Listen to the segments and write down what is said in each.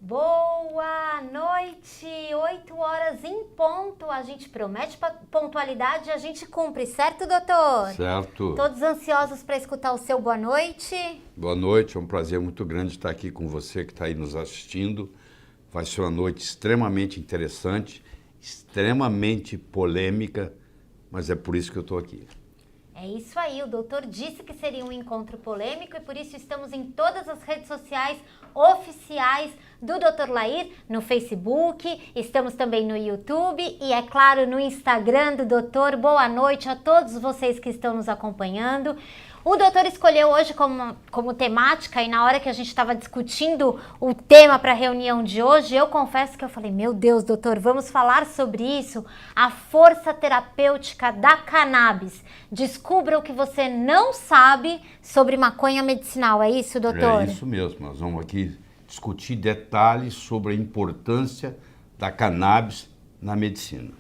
Boa noite, 8 horas em ponto, a gente promete pontualidade e a gente cumpre, certo, doutor? Certo. Todos ansiosos para escutar o seu boa noite? Boa noite, é um prazer muito grande estar aqui com você que está aí nos assistindo. Vai ser uma noite extremamente interessante, extremamente polêmica, mas é por isso que eu estou aqui. É isso aí, o doutor disse que seria um encontro polêmico e por isso estamos em todas as redes sociais oficiais do Dr. Lair, no Facebook, estamos também no YouTube e, é claro, no Instagram do doutor. Boa noite a todos vocês que estão nos acompanhando. O doutor escolheu hoje como temática e na hora que a gente estava discutindo o tema para a reunião de hoje, eu confesso que eu falei, meu Deus, doutor, vamos falar sobre isso, a força terapêutica da cannabis. Descubra o que você não sabe sobre maconha medicinal, é isso, doutor? É isso mesmo, nós vamos aqui discutir detalhes sobre a importância da cannabis na medicina.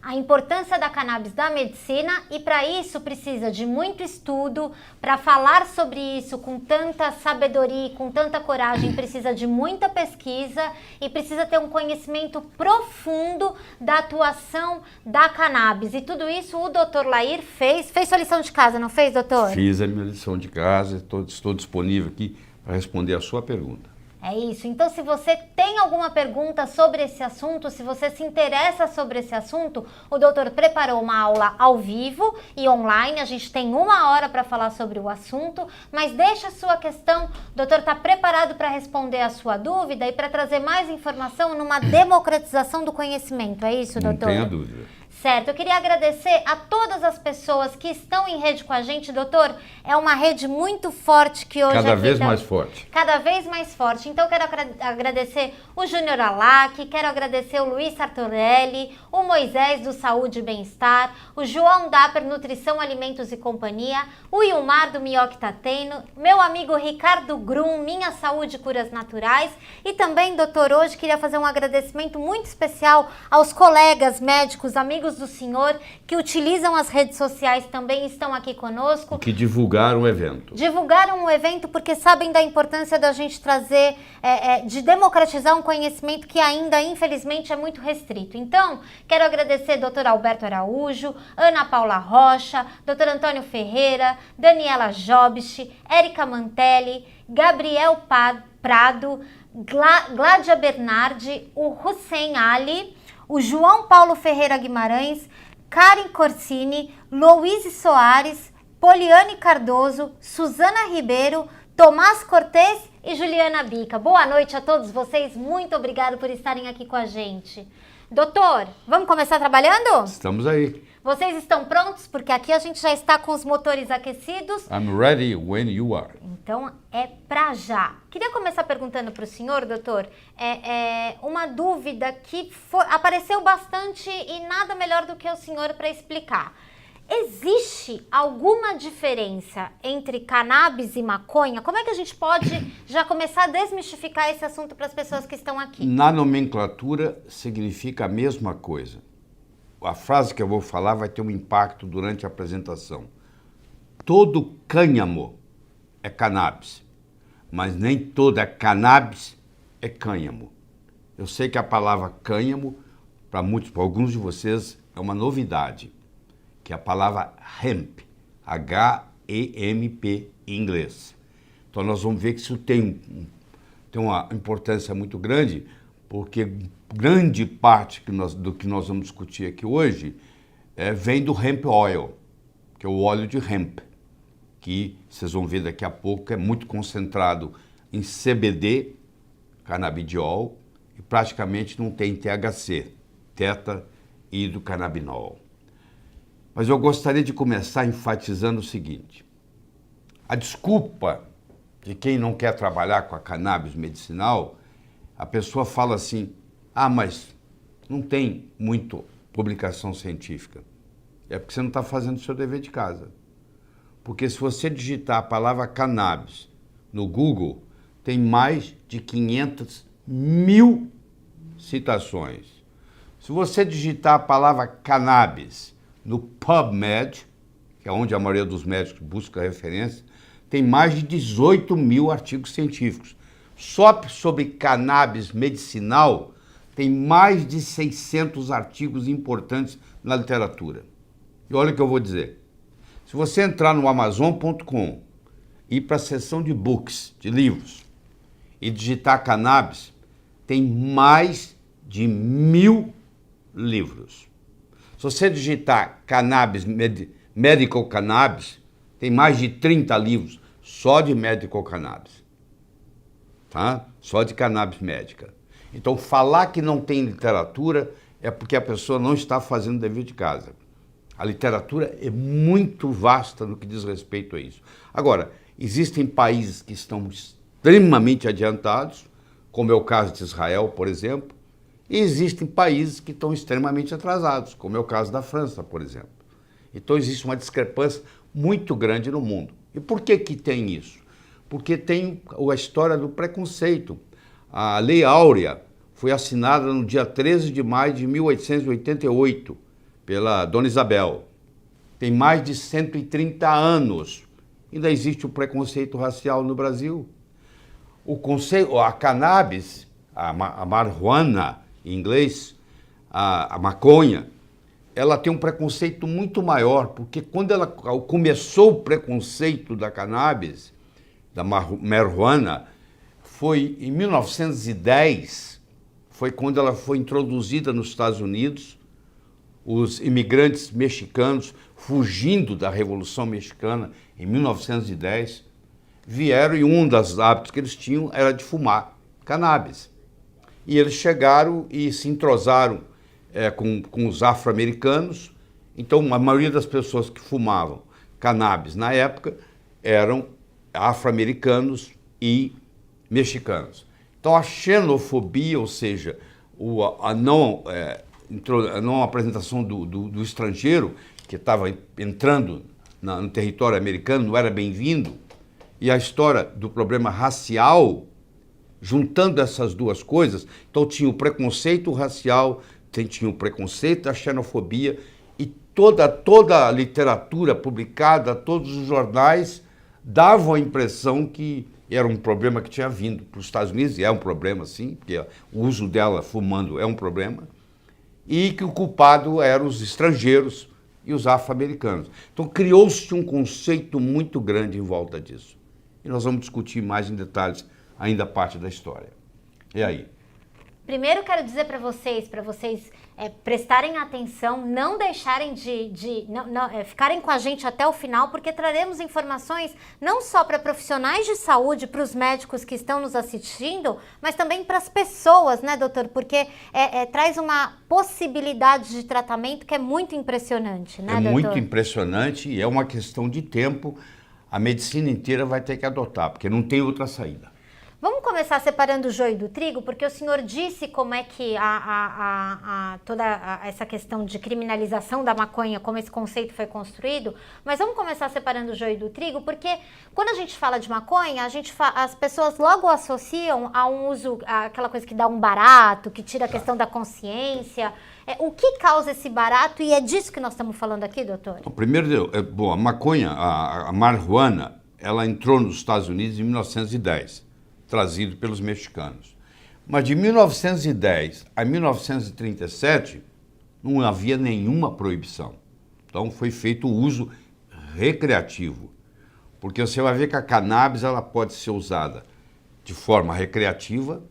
A importância da cannabis na medicina e para isso precisa de muito estudo, para falar sobre isso com tanta sabedoria e com tanta coragem precisa de muita pesquisa e precisa ter um conhecimento profundo da atuação da cannabis. E tudo isso o Dr. Lair fez sua lição de casa, não fez, doutor? Fiz a minha lição de casa, estou disponível aqui para responder a sua pergunta. É isso. Então, se você tem alguma pergunta sobre esse assunto, se você se interessa sobre esse assunto, o doutor preparou uma aula ao vivo e online. A gente tem 1 hora para falar sobre o assunto, mas deixa a sua questão. O doutor está preparado para responder a sua dúvida e para trazer mais informação numa democratização do conhecimento. É isso, doutor? Não tenha dúvida. Certo, eu queria agradecer a todas as pessoas que estão em rede com a gente, doutor. É uma rede muito forte que hoje... Cada vez mais forte. Cada vez mais forte. Então, eu quero agradecer o Júnior Alac, quero agradecer o Luiz Sartorelli, o Moisés do Saúde e Bem-Estar, o João Dapper, Nutrição, Alimentos e Companhia, o Ilmar do Mioc Tateno, meu amigo Ricardo Grum, Minha Saúde e Curas Naturais. E também, doutor, hoje queria fazer um agradecimento muito especial aos colegas médicos, amigos do senhor, que utilizam as redes sociais também estão aqui conosco. Que divulgaram o evento. Divulgaram o evento porque sabem da importância da gente trazer, de democratizar um conhecimento que ainda, infelizmente, é muito restrito. Então, quero agradecer Dr. Alberto Araújo, Ana Paula Rocha, Dr. Antônio Ferreira, Daniela Jobst, Érica Mantelli, Gabriel Prado, Gládia Bernardi, o Hussein Ali, o João Paulo Ferreira Guimarães, Karen Corsini, Louise Soares, Poliane Cardoso, Suzana Ribeiro, Tomás Cortez e Juliana Bica. Boa noite a todos vocês, muito obrigado por estarem aqui com a gente. Doutor, vamos começar trabalhando? Estamos aí. Vocês estão prontos? Porque aqui a gente já está com os motores aquecidos. I'm ready when you are. Então, é pra já. Queria começar perguntando para o senhor, doutor, uma dúvida que apareceu bastante e nada melhor do que o senhor para explicar. Existe alguma diferença entre cannabis e maconha? Como é que a gente pode já começar a desmistificar esse assunto para as pessoas que estão aqui? Na nomenclatura significa a mesma coisa. A frase que eu vou falar vai ter um impacto durante a apresentação. Todo cânhamo é cannabis, mas nem toda cannabis é cânhamo. Eu sei que a palavra cânhamo, para alguns de vocês, é uma novidade, que é a palavra hemp, H-E-M-P em inglês. Então nós vamos ver que isso tem uma importância muito grande, porque grande parte do que nós vamos discutir aqui hoje vem do hemp oil, que é o óleo de hemp, que vocês vão ver daqui a pouco, é muito concentrado em CBD, canabidiol, e praticamente não tem THC, tetrahidrocannabinol. Mas eu gostaria de começar enfatizando o seguinte: a desculpa de quem não quer trabalhar com a cannabis medicinal, a pessoa fala assim, mas não tem muito publicação científica. É porque você não está fazendo o seu dever de casa. Porque se você digitar a palavra cannabis no Google, tem mais de 500 mil citações. Se você digitar a palavra cannabis no PubMed, que é onde a maioria dos médicos busca referência, tem mais de 18 mil artigos científicos Só sobre cannabis medicinal tem mais de 600 artigos importantes na literatura. E olha o que eu vou dizer. Se você entrar no Amazon.com, ir para a seção de books, de livros, e digitar cannabis, tem mais de 1000 livros. Se você digitar cannabis, medical cannabis, tem mais de 30 livros só de medical cannabis. Tá? Só de cannabis médica. Então, falar que não tem literatura é porque a pessoa não está fazendo o dever de casa. A literatura é muito vasta no que diz respeito a isso. Agora, existem países que estão extremamente adiantados, como é o caso de Israel, por exemplo, e existem países que estão extremamente atrasados, como é o caso da França, por exemplo. Então, existe uma discrepância muito grande no mundo. E por que que tem isso? Porque tem a história do preconceito. A Lei Áurea foi assinada no dia 13 de maio de 1888 pela Dona Isabel. Tem mais de 130 anos. Ainda existe o preconceito racial no Brasil. A cannabis, a marijuana em inglês, a maconha, ela tem um preconceito muito maior, porque quando ela começou o preconceito da cannabis, da marijuana, foi em 1910, foi quando ela foi introduzida nos Estados Unidos. Os imigrantes mexicanos, fugindo da Revolução Mexicana em 1910, vieram e um dos hábitos que eles tinham era de fumar cannabis. E eles chegaram e se entrosaram com os afro-americanos. Então, a maioria das pessoas que fumavam cannabis na época eram afro-americanos e mexicanos. Então, a xenofobia, ou seja, a não apresentação do estrangeiro que estava entrando no território americano, não era bem-vindo, e a história do problema racial, juntando essas duas coisas, então tinha o preconceito racial, tinha o preconceito da xenofobia, e toda a literatura publicada, todos os jornais davam a impressão que era um problema que tinha vindo para os Estados Unidos, e é um problema sim, porque o uso dela fumando é um problema, e que o culpado eram os estrangeiros e os afro-americanos. Então criou-se um conceito muito grande em volta disso. E nós vamos discutir mais em detalhes ainda parte da história. E aí? Primeiro quero dizer para vocês prestarem atenção, não deixarem ficarem com a gente até o final, porque traremos informações não só para profissionais de saúde, para os médicos que estão nos assistindo, mas também para as pessoas, né, doutor? Porque traz uma possibilidade de tratamento que é muito impressionante, né, doutor? É muito impressionante e é uma questão de tempo. A medicina inteira vai ter que adotar, porque não tem outra saída. Vamos começar separando o joio do trigo, porque o senhor disse como é que toda essa questão de criminalização da maconha, como esse conceito foi construído, mas vamos começar separando o joio do trigo, porque quando a gente fala de maconha, as pessoas logo associam a um uso, aquela coisa que dá um barato, que tira a questão da consciência. O que causa esse barato e é disso que nós estamos falando aqui, doutor? Primeiro, a maconha, a marijuana, ela entrou nos Estados Unidos em 1910. Trazido pelos mexicanos. Mas de 1910 a 1937 não havia nenhuma proibição. Então foi feito o uso recreativo. Porque você vai ver que a cannabis ela pode ser usada de forma recreativa,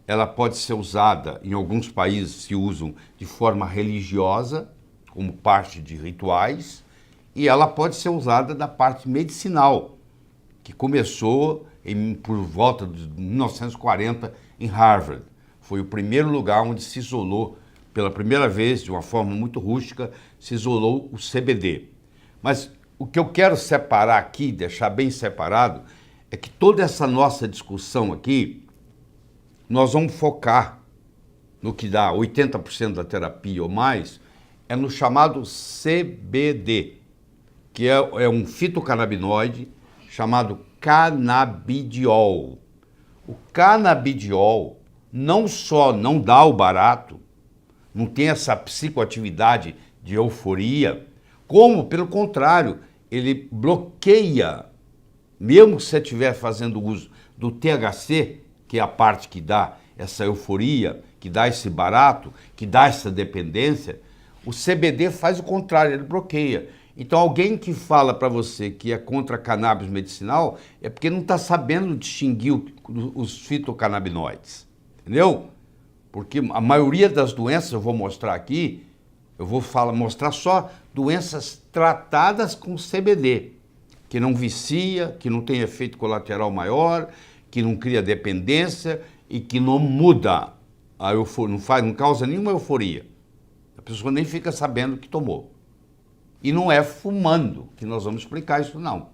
ela pode ser usada, em alguns países se usam de forma religiosa, como parte de rituais, e ela pode ser usada da parte medicinal, que começou por volta de 1940 em Harvard. Foi o primeiro lugar onde se isolou, pela primeira vez, de uma forma muito rústica, se isolou o CBD. Mas o que eu quero separar aqui, deixar bem separado, é que toda essa nossa discussão aqui, nós vamos focar no que dá 80% da terapia ou mais, é no chamado CBD, que é um fitocannabinoide chamado canabidiol. O canabidiol não só não dá o barato, não tem essa psicoatividade de euforia, como, pelo contrário, ele bloqueia, mesmo que você estiver fazendo uso do THC, que que é a parte que dá essa euforia, que dá esse barato, que dá essa dependência, o CBD faz o contrário, ele bloqueia. Então alguém que fala para você que é contra a cannabis medicinal é porque não está sabendo distinguir os fitocannabinoides, entendeu? Porque a maioria das doenças, eu vou mostrar aqui, eu vou mostrar só doenças tratadas com CBD, que não vicia, que não tem efeito colateral maior, que não cria dependência e que não muda a euforia, não causa nenhuma euforia. A pessoa nem fica sabendo que tomou. E não é fumando que nós vamos explicar isso, não.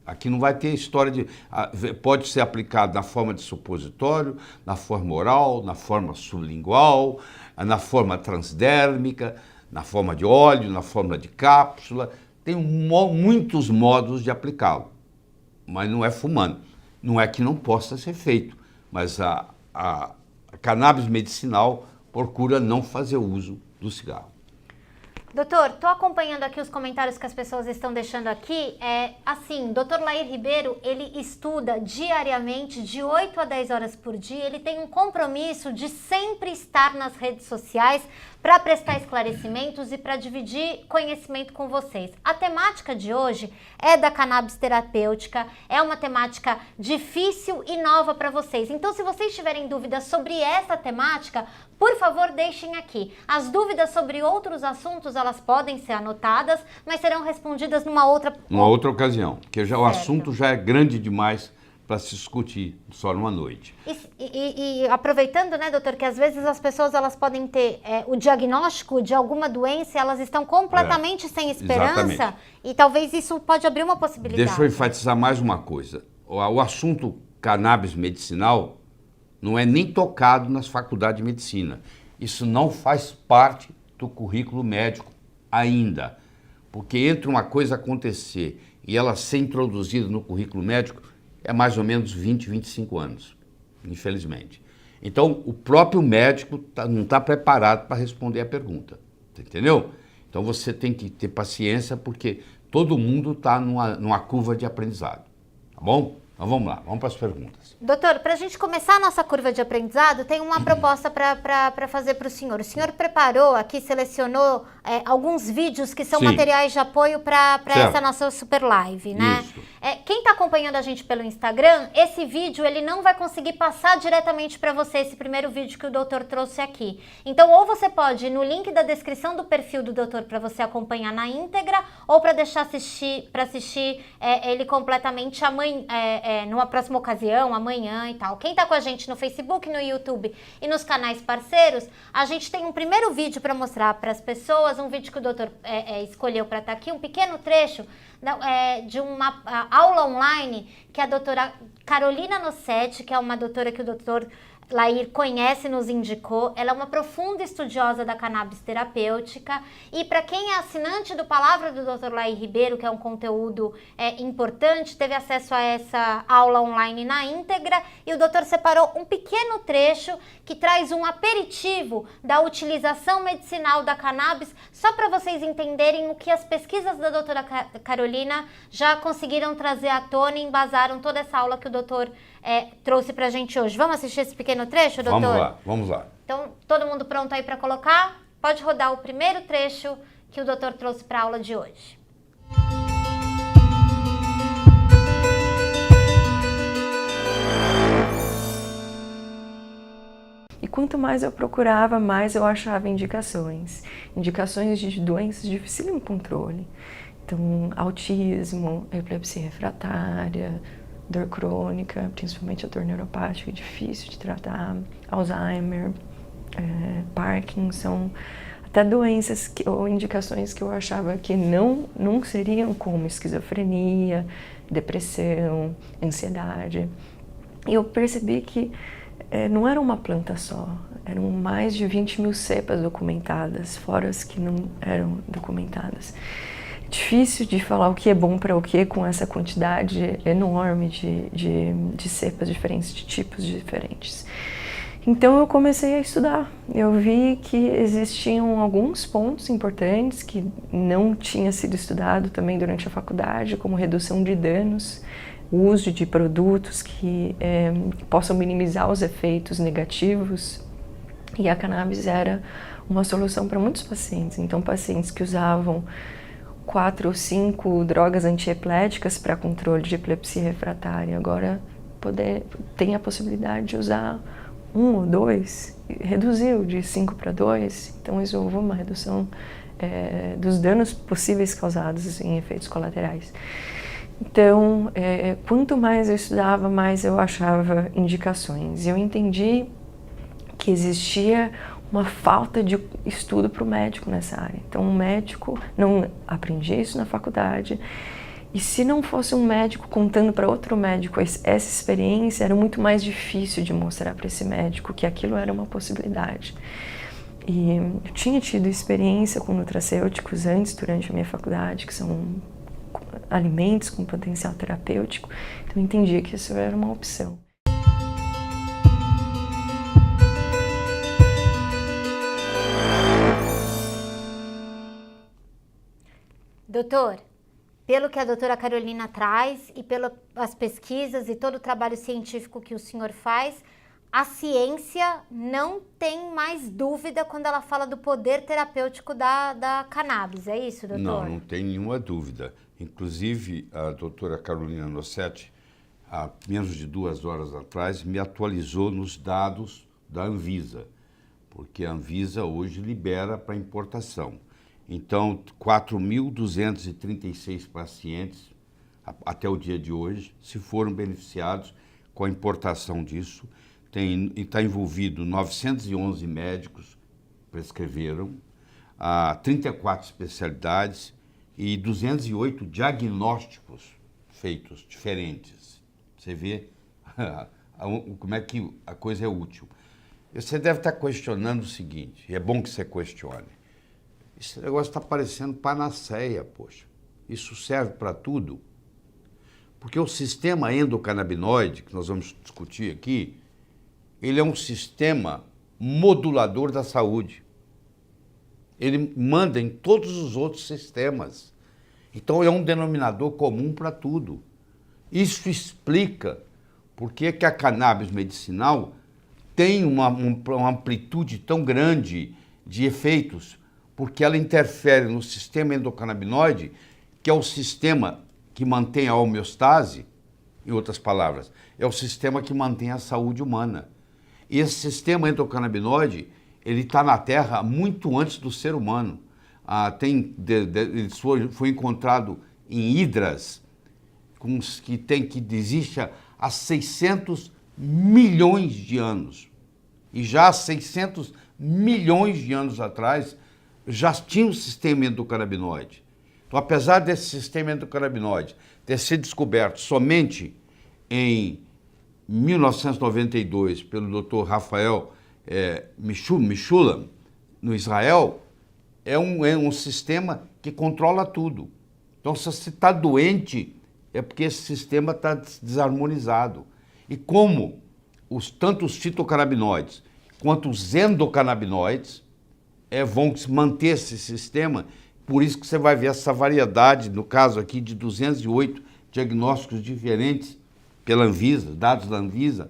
Aqui não vai ter história de... Pode ser aplicado na forma de supositório, na forma oral, na forma sublingual, na forma transdérmica, na forma de óleo, na forma de cápsula. Tem muitos modos de aplicá-lo, mas não é fumando. Não é que não possa ser feito, mas a cannabis medicinal procura não fazer uso do cigarro. Doutor, estou acompanhando aqui os comentários que as pessoas estão deixando aqui. Assim, doutor Lair Ribeiro, ele estuda diariamente, de 8 a 10 horas por dia. Ele tem um compromisso de sempre estar nas redes sociais para prestar esclarecimentos e para dividir conhecimento com vocês. A temática de hoje é da cannabis terapêutica, é uma temática difícil e nova para vocês. Então, se vocês tiverem dúvidas sobre essa temática, por favor, deixem aqui. As dúvidas sobre outros assuntos, elas podem ser anotadas, mas serão respondidas numa outra ocasião, porque o assunto já é grande demais para se discutir só numa noite. E aproveitando, né, doutor, que às vezes as pessoas elas podem ter o diagnóstico de alguma doença, elas estão completamente sem esperança, exatamente. E talvez isso pode abrir uma possibilidade. Deixa eu enfatizar mais uma coisa. O assunto cannabis medicinal não é nem tocado nas faculdades de medicina. Isso não faz parte do currículo médico ainda. Porque entre uma coisa acontecer e ela ser introduzida no currículo médico, é mais ou menos 20, 25 anos, infelizmente. Então, o próprio médico não está preparado para responder a pergunta, entendeu? Então, você tem que ter paciência, porque todo mundo está numa curva de aprendizado, tá bom? Então, vamos lá, vamos para as perguntas. Doutor, para a gente começar a nossa curva de aprendizado, tem uma proposta para fazer para o senhor. O senhor preparou aqui, selecionou alguns vídeos que são Sim. materiais de apoio para essa nossa super live, né? Quem está acompanhando a gente pelo Instagram, esse vídeo ele não vai conseguir passar diretamente para você, esse primeiro vídeo que o doutor trouxe aqui. Então, ou você pode ir no link da descrição do perfil do doutor para você acompanhar na íntegra, ou para deixar assistir ele completamente amanhã, numa próxima ocasião, amanhã e tal. Quem tá com a gente no Facebook, no YouTube e nos canais parceiros, a gente tem um primeiro vídeo para mostrar para as pessoas, um vídeo que o doutor escolheu para estar aqui, um pequeno trecho de uma aula online que a doutora Carolina Nossetti, que é uma doutora que o doutor Lair conhece, nos indicou. Ela é uma profunda estudiosa da cannabis terapêutica, e para quem é assinante do Palavra do Dr. Lair Ribeiro, que é um conteúdo importante, teve acesso a essa aula online na íntegra, e o doutor separou um pequeno trecho que traz um aperitivo da utilização medicinal da cannabis, só para vocês entenderem o que as pesquisas da doutora Carolina já conseguiram trazer à tona e embasaram toda essa aula que o doutor trouxe pra gente hoje. Vamos assistir esse pequeno trecho, doutor? Vamos lá. Então, todo mundo pronto aí para colocar? Pode rodar o primeiro trecho que o doutor trouxe para a aula de hoje. E quanto mais eu procurava, mais eu achava indicações de doenças de difícil controle. Então, autismo, epilepsia refratária, dor crônica, principalmente a dor neuropática, difícil de tratar, Alzheimer, Parkinson, até doenças ou indicações que eu achava que não seriam, como esquizofrenia, depressão, ansiedade. E eu percebi que não era uma planta só, eram mais de 20 mil cepas documentadas, fora as que não eram documentadas. Difícil de falar o que é bom para o que com essa quantidade enorme de cepas diferentes, de tipos diferentes. Então eu comecei a estudar. Eu vi que existiam alguns pontos importantes que não tinha sido estudado também durante a faculdade, como redução de danos o uso de produtos que possam minimizar os efeitos negativos, e a cannabis era uma solução para muitos pacientes. Então, pacientes que usavam 4 ou 5 drogas antiepiléticas para controle de epilepsia refratária, agora tem a possibilidade de usar 1 ou 2, reduziu de 5 para 2, então isso houve uma redução dos danos possíveis causados em efeitos colaterais. Então, quanto mais eu estudava, mais eu achava indicações. Eu entendi que existia uma falta de estudo para o médico nessa área. Então, um médico, não aprendi isso na faculdade, e se não fosse um médico contando para outro médico essa experiência, era muito mais difícil de mostrar para esse médico que aquilo era uma possibilidade. E eu tinha tido experiência com nutracêuticos antes, durante a minha faculdade, que são alimentos com potencial terapêutico, então eu entendia que isso era uma opção. Doutor, pelo que a doutora Carolina traz e pelas pesquisas e todo o trabalho científico que o senhor faz, a ciência não tem mais dúvida quando ela fala do poder terapêutico da cannabis, é isso, doutor? Não tem nenhuma dúvida. Inclusive, a doutora Carolina Nossetti, há menos de 2 horas atrás, me atualizou nos dados da Anvisa, porque a Anvisa hoje libera para importação. Então, 4.236 pacientes, até o dia de hoje, se foram beneficiados com a importação disso. Está envolvido 911 médicos prescreveram, 34 especialidades e 208 diagnósticos feitos, diferentes. Você vê como é que a coisa é útil. Você deve estar questionando o seguinte, e é bom que você questione. Esse negócio está parecendo panaceia, poxa. Isso serve para tudo? Porque o sistema endocannabinoide, que nós vamos discutir aqui, ele é um sistema modulador da saúde. Ele manda em todos os outros sistemas. Então é um denominador comum para tudo. Isso explica por que a cannabis medicinal tem uma amplitude tão grande de efeitos, porque ela interfere no sistema endocannabinoide, que é o sistema que mantém a homeostase, em outras palavras, é o sistema que mantém a saúde humana. E esse sistema endocannabinoide, ele está na Terra muito antes do ser humano. Ele foi encontrado em hidras, que existe há 600 milhões de anos. E já há 600 milhões de anos atrás, já tinha um sistema endocannabinoide. Então, apesar desse sistema endocannabinoide ter sido descoberto somente em 1992 pelo Dr. Rafael Mishulam, no Israel, é um sistema que controla tudo. Então, se você está doente, é porque esse sistema está desarmonizado. E como tanto os fitocannabinoides quanto os endocannabinoides vão manter esse sistema, por isso que você vai ver essa variedade, no caso aqui, de 208 diagnósticos diferentes pela Anvisa, dados da Anvisa,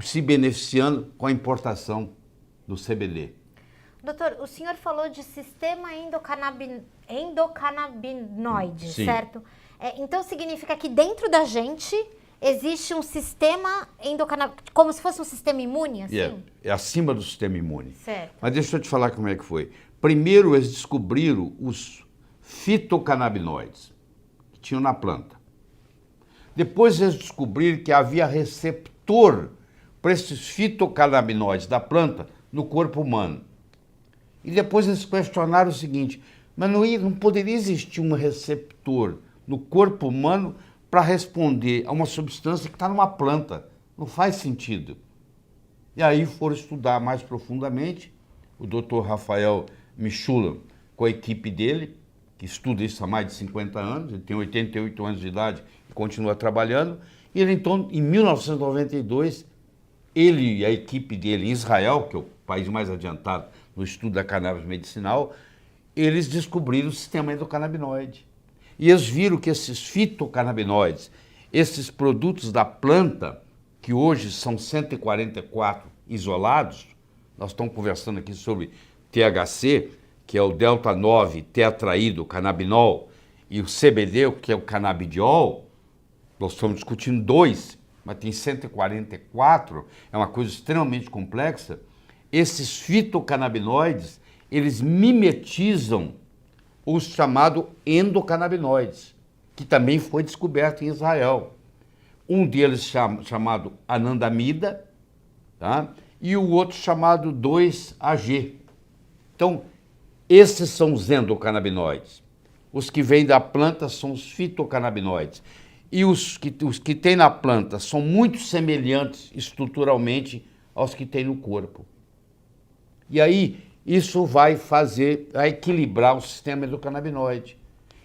se beneficiando com a importação do CBD. Doutor, o senhor falou de sistema endocannabinoide, Sim. certo? Então significa que dentro da gente existe um sistema endocannabinoide, como se fosse um sistema imune, assim? É acima do sistema imune. Certo. Mas deixa eu te falar como é que foi. Primeiro eles descobriram os fitocannabinoides que tinham na planta. Depois eles descobriram que havia receptor para esses fitocannabinoides da planta no corpo humano. E depois eles questionaram o seguinte, mas não poderia existir um receptor no corpo humano para responder a uma substância que está numa planta. Não faz sentido. E aí foram estudar mais profundamente, o Dr. Rafael Mishulam, com a equipe dele, que estuda isso há mais de 50 anos, ele tem 88 anos de idade e continua trabalhando, e ele então, em 1992, ele e a equipe dele em Israel, que é o país mais adiantado no estudo da cannabis medicinal, eles descobriram o sistema endocannabinoide. E eles viram que esses fitocannabinoides, esses produtos da planta, que hoje são 144 isolados, nós estamos conversando aqui sobre THC, que é o delta-9 tetraidrocannabinol, e o CBD, que é o canabidiol, nós estamos discutindo 2, mas tem 144, é uma coisa extremamente complexa. Esses fitocannabinoides, eles mimetizam os chamados endocannabinoides, que também foi descoberto em Israel. Um deles chamado anandamida, tá? E o outro chamado 2-AG. Então, esses são os endocannabinoides. Os que vêm da planta são os fitocannabinoides. E os que tem na planta são muito semelhantes estruturalmente aos que tem no corpo. E aí, isso vai equilibrar o sistema endocannabinoide.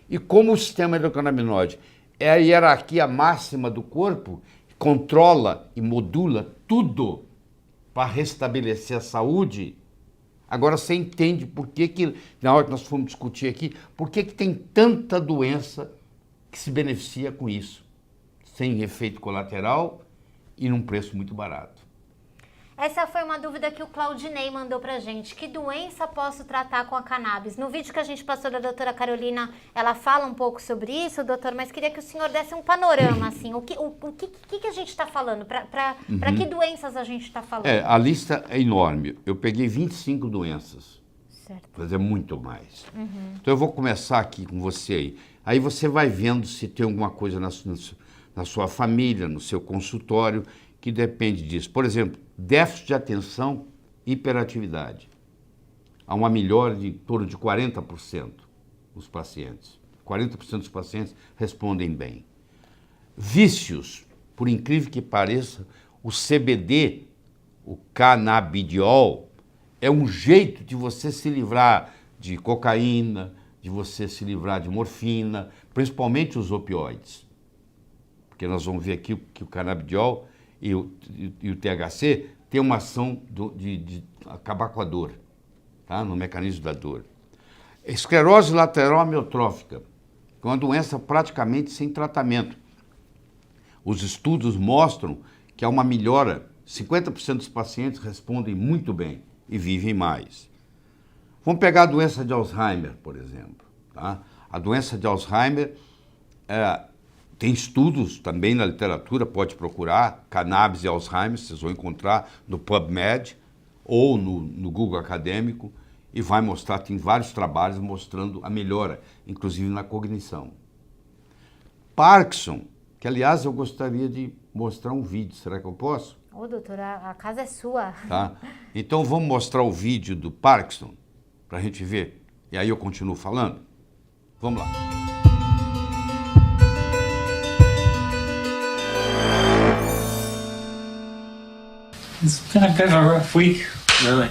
E como o sistema endocannabinoide é a hierarquia máxima do corpo, controla e modula tudo para restabelecer a saúde, agora você entende por que, na hora que nós fomos discutir aqui, por que tem tanta doença que se beneficia com isso, sem efeito colateral e num preço muito barato. Essa foi uma dúvida que o Claudinei mandou pra gente. Que doença posso tratar com a cannabis? No vídeo que a gente passou da doutora Carolina, ela fala um pouco sobre isso, doutor, mas queria que o senhor desse um panorama, assim. O que a gente está falando? Para que doenças a gente está falando? A lista é enorme. Eu peguei 25 doenças. Certo. Mas é muito mais. Então eu vou começar aqui com você aí. Aí você vai vendo se tem alguma coisa na sua família, no seu consultório, que depende disso. Por exemplo, déficit de atenção e hiperatividade. Há uma melhora de em torno de 40% dos pacientes. 40% dos pacientes respondem bem. Vícios, por incrível que pareça, o CBD, o canabidiol, é um jeito de você se livrar de cocaína, de você se livrar de morfina, principalmente os opioides. Porque nós vamos ver aqui que o canabidiol e o THC tem uma ação de acabar com a dor, tá? No mecanismo da dor. Esclerose lateral amiotrófica, que é uma doença praticamente sem tratamento. Os estudos mostram que há uma melhora, 50% dos pacientes respondem muito bem e vivem mais. Vamos pegar a doença de Alzheimer, por exemplo. Tá? A doença de Alzheimer tem estudos também na literatura, pode procurar, cannabis e Alzheimer, vocês vão encontrar no PubMed ou no Google Acadêmico, e vai mostrar, tem vários trabalhos mostrando a melhora, inclusive na cognição. Parkinson, que aliás eu gostaria de mostrar um vídeo, será que eu posso? Ô, doutora, a casa é sua. Tá? Então vamos mostrar o vídeo do Parkinson, para a gente ver, e aí eu continuo falando? Vamos lá. It's kind of been a rough week, really.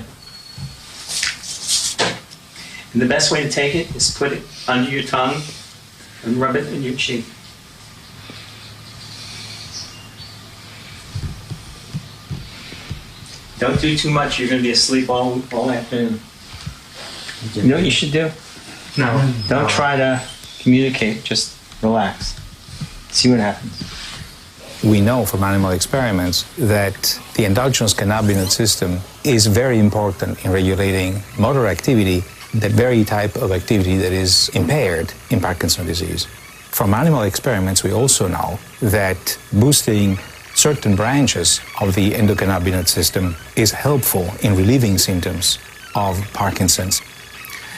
And the best way to take it is put it under your tongue and rub it in your cheek. Don't do too much, you're going to be asleep all afternoon. You know what you should do? No. Don't try to communicate, just relax. See what happens. We know from animal experiments that the endogenous cannabinoid system is very important in regulating motor activity, that very type of activity that is impaired in Parkinson's disease. From animal experiments, we also know that boosting certain branches of the endocannabinoid system is helpful in relieving symptoms of Parkinson's.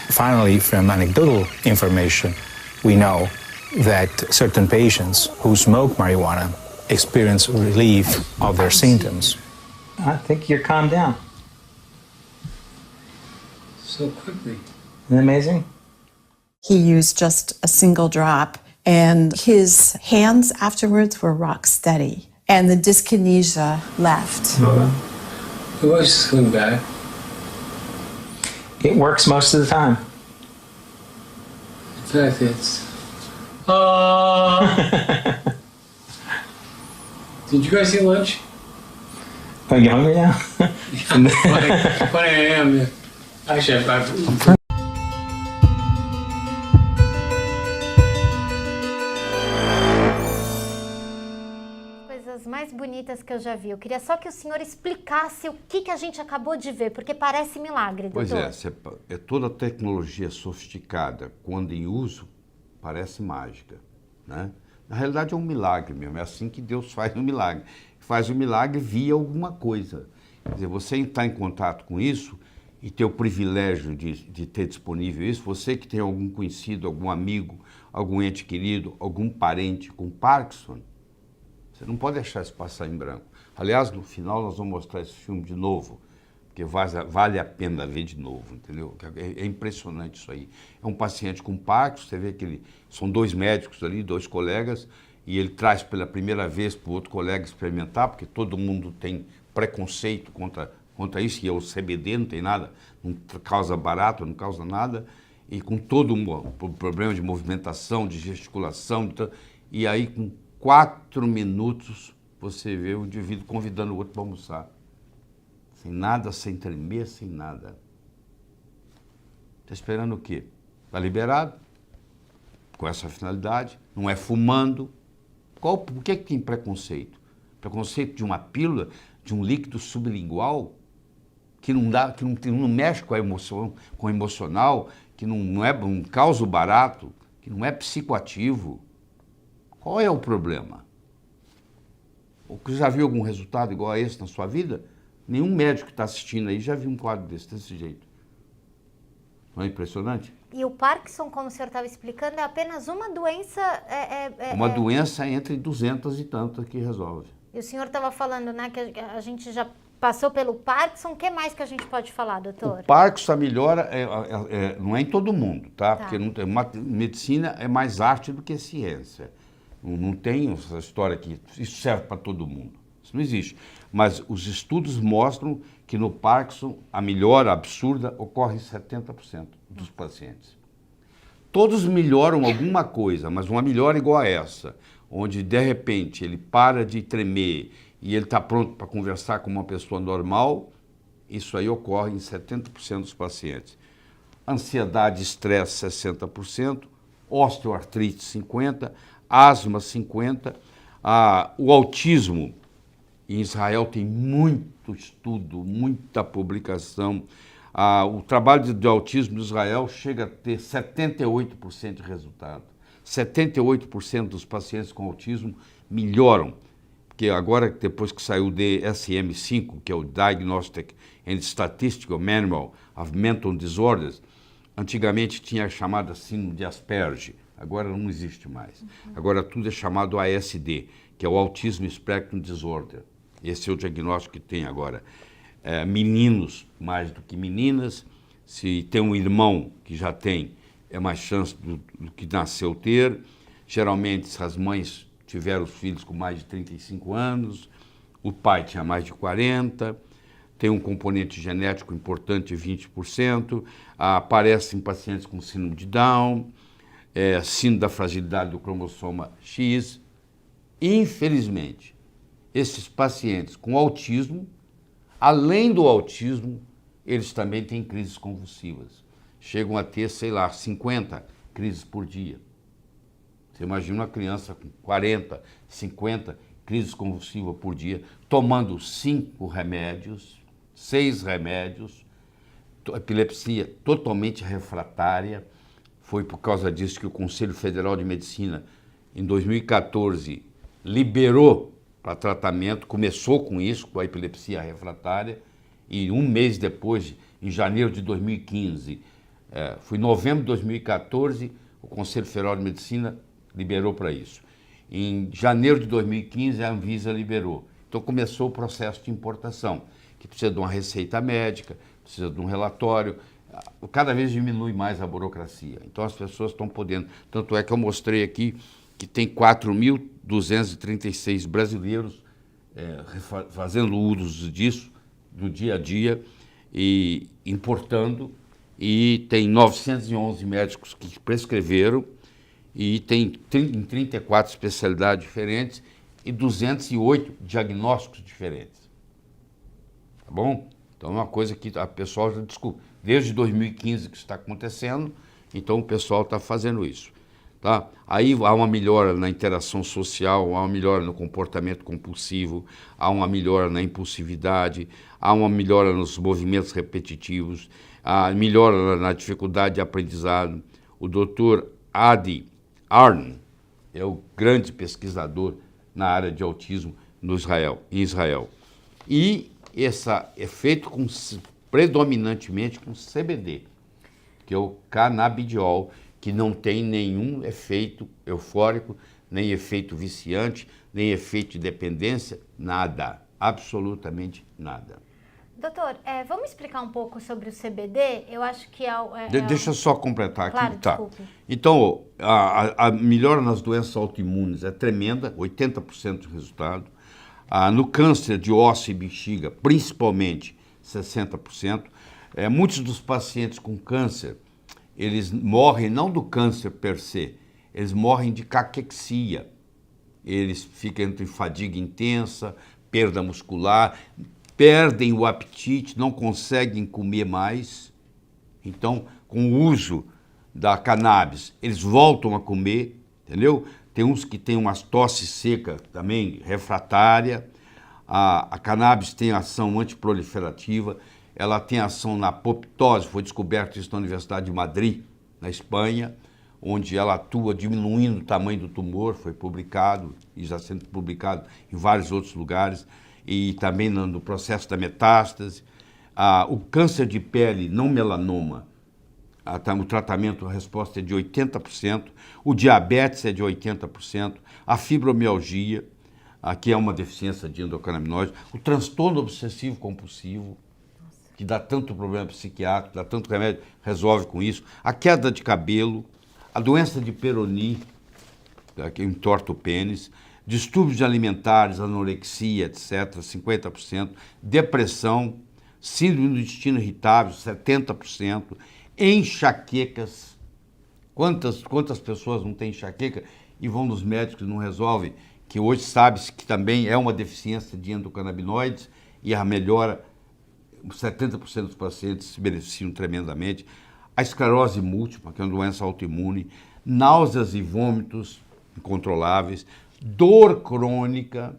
Finally, from anecdotal information, we know that certain patients who smoke marijuana experience relief of their symptoms. I think you're calmed down. So quickly. Isn't that amazing? He used just a single drop, and his hands afterwards were rock steady, and the dyskinesia left. The voice is coming back. It works most of the time. In fact, it's... Did you guys eat lunch? Are you hungry now? But I am. Actually, I've coisas mais bonitas que eu já vi. Eu queria só que o senhor explicasse o que a gente acabou de ver, porque parece milagre, doutor. Pois é toda tecnologia sofisticada, quando em uso, parece mágica, né? Na realidade é um milagre mesmo, é assim que Deus faz um milagre. Faz o milagre via alguma coisa. Quer dizer, você entrar em contato com isso e ter o privilégio de ter disponível isso, você que tem algum conhecido, algum amigo, algum ente querido, algum parente com Parkinson, você não pode deixar isso passar em branco. Aliás, no final nós vamos mostrar esse filme de novo, porque vale a pena ver de novo, entendeu? É impressionante isso aí. É um paciente com Parkinson, você vê que são 2 médicos ali, 2 colegas, e ele traz pela primeira vez para o outro colega experimentar, porque todo mundo tem preconceito contra isso, e o CBD não tem nada, não causa barato, não causa nada, e com todo um problema de movimentação, de gesticulação, e aí com 4 minutos você vê o indivíduo convidando o outro para almoçar. Sem nada, sem tremer, sem nada. Está esperando o quê? Está liberado, com essa finalidade, não é fumando. Por que tem preconceito? Preconceito de uma pílula, de um líquido sublingual, que não mexe com a emoção, com o emocional, que não causa o barato, que não é psicoativo. Qual é o problema? Você já viu algum resultado igual a esse na sua vida? Nenhum médico que está assistindo aí já viu um quadro desse jeito. Não é impressionante? E o Parkinson, como o senhor estava explicando, é apenas uma doença... Uma doença entre 200 e tantas que resolve. E o senhor estava falando, né, que a gente já passou pelo Parkinson. O que mais que a gente pode falar, doutor? O Parkinson, a melhora não é em todo mundo, tá? Porque medicina é mais arte do que ciência. Não tem essa história que isso serve para todo mundo. Isso não existe. Mas os estudos mostram que no Parkinson a melhora absurda ocorre em 70% dos pacientes. Todos melhoram alguma coisa, mas uma melhora igual a essa, onde de repente ele para de tremer e ele está pronto para conversar com uma pessoa normal, isso aí ocorre em 70% dos pacientes. Ansiedade e estresse, 60%, osteoartrite, 50%, asma, 50%, o autismo. Em Israel tem muito estudo, muita publicação. O trabalho de autismo de Israel chega a ter 78% de resultado. 78% dos pacientes com autismo melhoram. Porque agora, depois que saiu o DSM-5, que é o Diagnostic and Statistical Manual of Mental Disorders, antigamente tinha a chamada síndrome de Asperger, agora não existe mais. Agora tudo é chamado ASD, que é o Autism Spectrum Disorder. Esse é o diagnóstico que tem agora. Meninos mais do que meninas. Se tem um irmão que já tem, é mais chance do que nasceu ter. Geralmente, se as mães tiveram os filhos com mais de 35 anos, o pai tinha mais de 40, tem um componente genético importante de 20%, aparece em pacientes com síndrome de Down, síndrome da fragilidade do cromossoma X. Infelizmente, esses pacientes com autismo, além do autismo, eles também têm crises convulsivas. Chegam a ter, 50 crises por dia. Você imagina uma criança com 40, 50 crises convulsivas por dia, tomando 5 remédios, 6 remédios, epilepsia totalmente refratária. Foi por causa disso que o Conselho Federal de Medicina, em 2014, liberou para tratamento, começou com isso, com a epilepsia refratária, e um mês depois, em janeiro de 2015, foi em novembro de 2014, o Conselho Federal de Medicina liberou para isso. Em janeiro de 2015, a Anvisa liberou. Então começou o processo de importação, que precisa de uma receita médica, precisa de um relatório, cada vez diminui mais a burocracia. Então as pessoas estão podendo, tanto é que eu mostrei aqui que tem 4.236 brasileiros fazendo uso disso, do dia a dia, e importando, e tem 911 médicos que prescreveram, e tem em 34 especialidades diferentes e 208 diagnósticos diferentes. Tá bom? Então é uma coisa que a pessoal já descobriu. Desde 2015 que está acontecendo, então o pessoal está fazendo isso. Tá? Aí há uma melhora na interação social, há uma melhora no comportamento compulsivo, há uma melhora na impulsividade, há uma melhora nos movimentos repetitivos, há melhora na dificuldade de aprendizado. O Dr. Adi Arn é o grande pesquisador na área de autismo em Israel. E esse é feito predominantemente com CBD, que é o canabidiol, que não tem nenhum efeito eufórico, nem efeito viciante, nem efeito de dependência, nada, absolutamente nada. Doutor, vamos explicar um pouco sobre o CBD? Eu acho que Deixa eu só completar aqui. Claro, tá. desculpe. Então, a melhora nas doenças autoimunes é tremenda, 80% de resultado. No câncer de osso e bexiga, principalmente, 60%. Muitos dos pacientes com câncer, eles morrem não do câncer per se, eles morrem de caquexia. Eles ficam entre fadiga intensa, perda muscular, perdem o apetite, não conseguem comer mais. Então, com o uso da cannabis, eles voltam a comer, entendeu? Tem uns que têm umas tosse seca também, refratária. A cannabis tem ação antiproliferativa, ela tem ação na apoptose, foi descoberto isso na Universidade de Madrid, na Espanha, onde ela atua diminuindo o tamanho do tumor, foi publicado, e já sendo publicado em vários outros lugares, e também no processo da metástase. O câncer de pele não melanoma, o tratamento, a resposta é de 80%, o diabetes é de 80%, a fibromialgia, que é uma deficiência de endocannabinoides, o transtorno obsessivo compulsivo, que dá tanto problema psiquiátrico, dá tanto remédio, resolve com isso, a queda de cabelo, a doença de Peyronie, que entorta o pênis, distúrbios alimentares, anorexia, etc., 50%, depressão, síndrome do intestino irritável, 70%, enxaquecas. Quantas pessoas não têm enxaqueca e vão nos médicos e não resolvem? Que hoje sabe-se que também é uma deficiência de endocannabinoides e a melhora, 70% dos pacientes se beneficiam tremendamente. A esclerose múltipla, que é uma doença autoimune, náuseas e vômitos incontroláveis, dor crônica,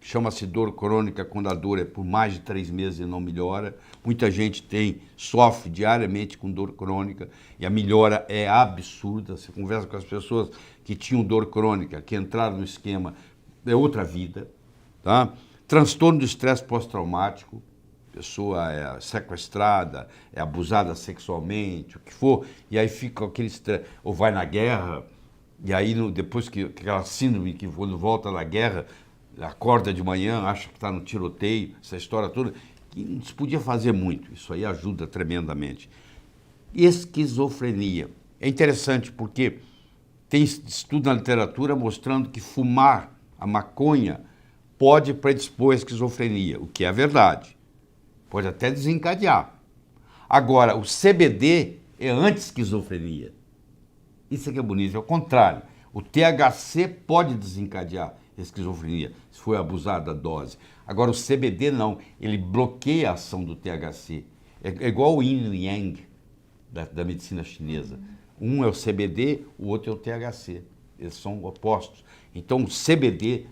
chama-se dor crônica quando a dor é por mais de 3 meses e não melhora. Muita gente sofre diariamente com dor crônica e a melhora é absurda. Você conversa com as pessoas que tinham dor crônica, que entraram no esquema, é outra vida. Tá? Transtorno do estresse pós-traumático, a pessoa é sequestrada, é abusada sexualmente, o que for, e aí fica aquele estresse, ou vai na guerra, e aí depois que aquela síndrome que quando volta da guerra, acorda de manhã, acha que está no tiroteio, essa história toda, que não se podia fazer muito, isso aí ajuda tremendamente. Esquizofrenia. É interessante porque tem estudo na literatura mostrando que fumar a maconha pode predispor à esquizofrenia, o que é verdade. Pode até desencadear. Agora, o CBD é anti-esquizofrenia. Isso é que é bonito, é o contrário. O THC pode desencadear esquizofrenia, se for abusada a dose. Agora, o CBD não, ele bloqueia a ação do THC. É igual o Yin e Yang da medicina chinesa. Um é o CBD, o outro é o THC. Eles são opostos. Então, o CBD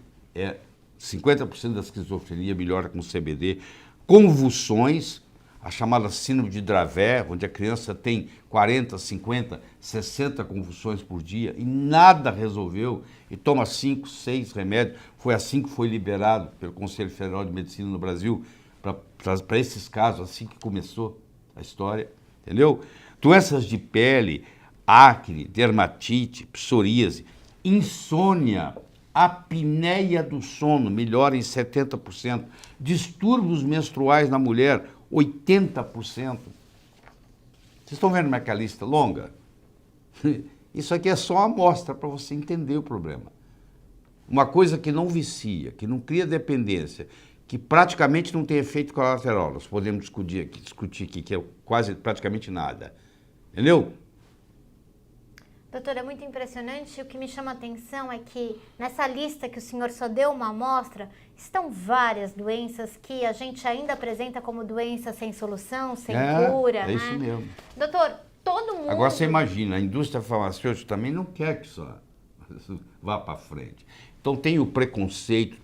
50% da esquizofrenia melhora com o CBD. Convulsões, a chamada síndrome de Dravet, onde a criança tem 40, 50, 60 convulsões por dia e nada resolveu, e toma 5, 6 remédios. Foi assim que foi liberado pelo Conselho Federal de Medicina no Brasil, para esses casos, assim que começou a história, entendeu? Doenças de pele, acne, dermatite, psoríase, insônia, apneia do sono, melhora em 70%. Distúrbios menstruais na mulher, 80%. Vocês estão vendo como é que a lista é longa? Isso aqui é só uma amostra para você entender o problema. Uma coisa que não vicia, que não cria dependência, que praticamente não tem efeito colateral. Nós podemos discutir aqui, que é quase praticamente nada. Entendeu? Doutora, é muito impressionante. O que me chama a atenção é que nessa lista que o senhor só deu uma amostra, estão várias doenças que a gente ainda apresenta como doenças sem solução, sem cura, É isso mesmo. Doutor, todo mundo... Agora você imagina, a indústria farmacêutica também não quer que isso vá para frente. Então tem o preconceito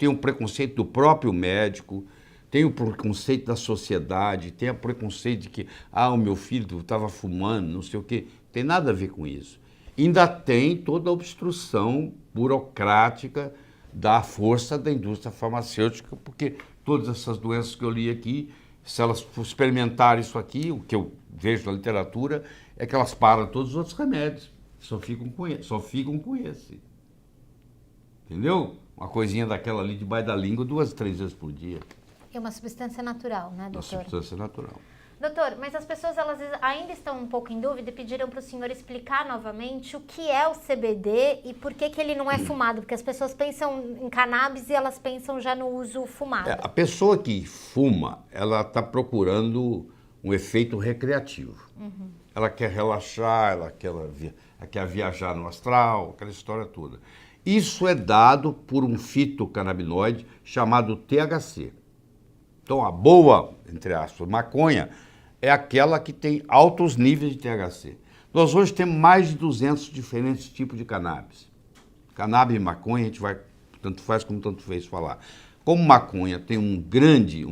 do próprio médico, tem o preconceito da sociedade, tem o preconceito de que, o meu filho estava fumando, não sei o quê. Tem nada a ver com isso. Ainda tem toda a obstrução burocrática da força da indústria farmacêutica, porque todas essas doenças que eu li aqui, se elas experimentarem isso aqui, o que eu vejo na literatura, é que elas param todos os outros remédios, só ficam com esse. Entendeu? Uma coisinha daquela ali debaixo da língua 2, 3 vezes por dia. É uma substância natural, né, doutor? Uma substância natural. Doutor, mas as pessoas elas ainda estão um pouco em dúvida e pediram para o senhor explicar novamente o que é o CBD e por que ele não é fumado, porque as pessoas pensam em cannabis e elas pensam já no uso fumado. A pessoa que fuma, ela está procurando um efeito recreativo. Ela quer relaxar, ela quer viajar no astral, aquela história toda. Isso é dado por um fitocannabinoide chamado THC. Então, a boa, entre aspas, maconha é aquela que tem altos níveis de THC. Nós hoje temos mais de 200 diferentes tipos de cannabis. Cannabis e maconha, a gente vai, tanto faz como tanto fez falar. Como maconha tem um grande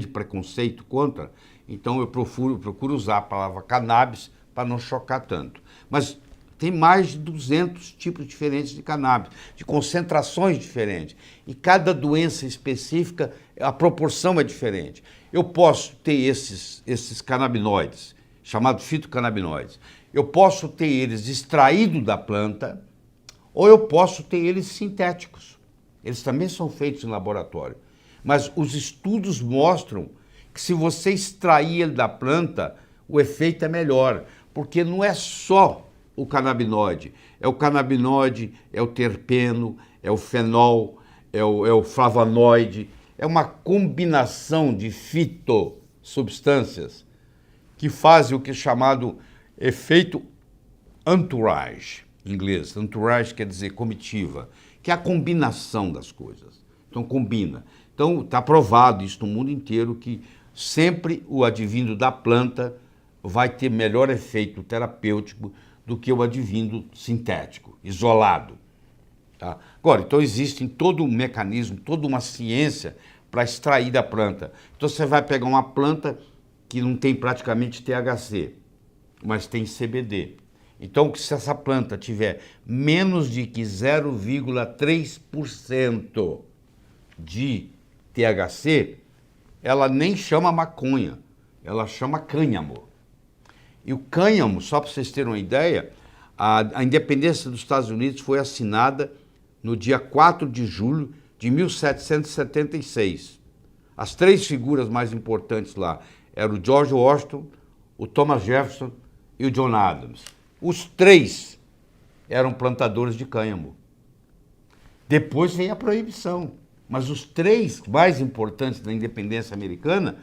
preconceito contra, então eu procuro usar a palavra cannabis para não chocar tanto. Mas tem mais de 200 tipos diferentes de cannabis, de concentrações diferentes. E cada doença específica, a proporção é diferente. Eu posso ter esses canabinoides, chamados fitocannabinoides. Eu posso ter eles extraídos da planta, ou eu posso ter eles sintéticos. Eles também são feitos em laboratório. Mas os estudos mostram que se você extrair ele da planta, o efeito é melhor. Porque não é só o canabinoide. É o canabinoide, é o terpeno, é o fenol, é o flavonoide. É uma combinação de fitossubstâncias que fazem o que é chamado efeito entourage, em inglês. Entourage quer dizer comitiva, que é a combinação das coisas. Então, combina. Então, está provado isso no mundo inteiro que sempre o advindo da planta vai ter melhor efeito terapêutico do que o advindo sintético, isolado. Tá? Agora, então existe todo um mecanismo, toda uma ciência para extrair da planta. Então você vai pegar uma planta que não tem praticamente THC, mas tem CBD. Então, se essa planta tiver menos de 0,3% de THC, ela nem chama maconha, ela chama cânhamo. E o cânhamo, só para vocês terem uma ideia, a independência dos Estados Unidos foi assinada no dia 4 de julho de 1776. As 3 figuras mais importantes lá eram o George Washington, o Thomas Jefferson e o John Adams. Os 3 eram plantadores de cânhamo. Depois veio a proibição, mas os 3 mais importantes da independência americana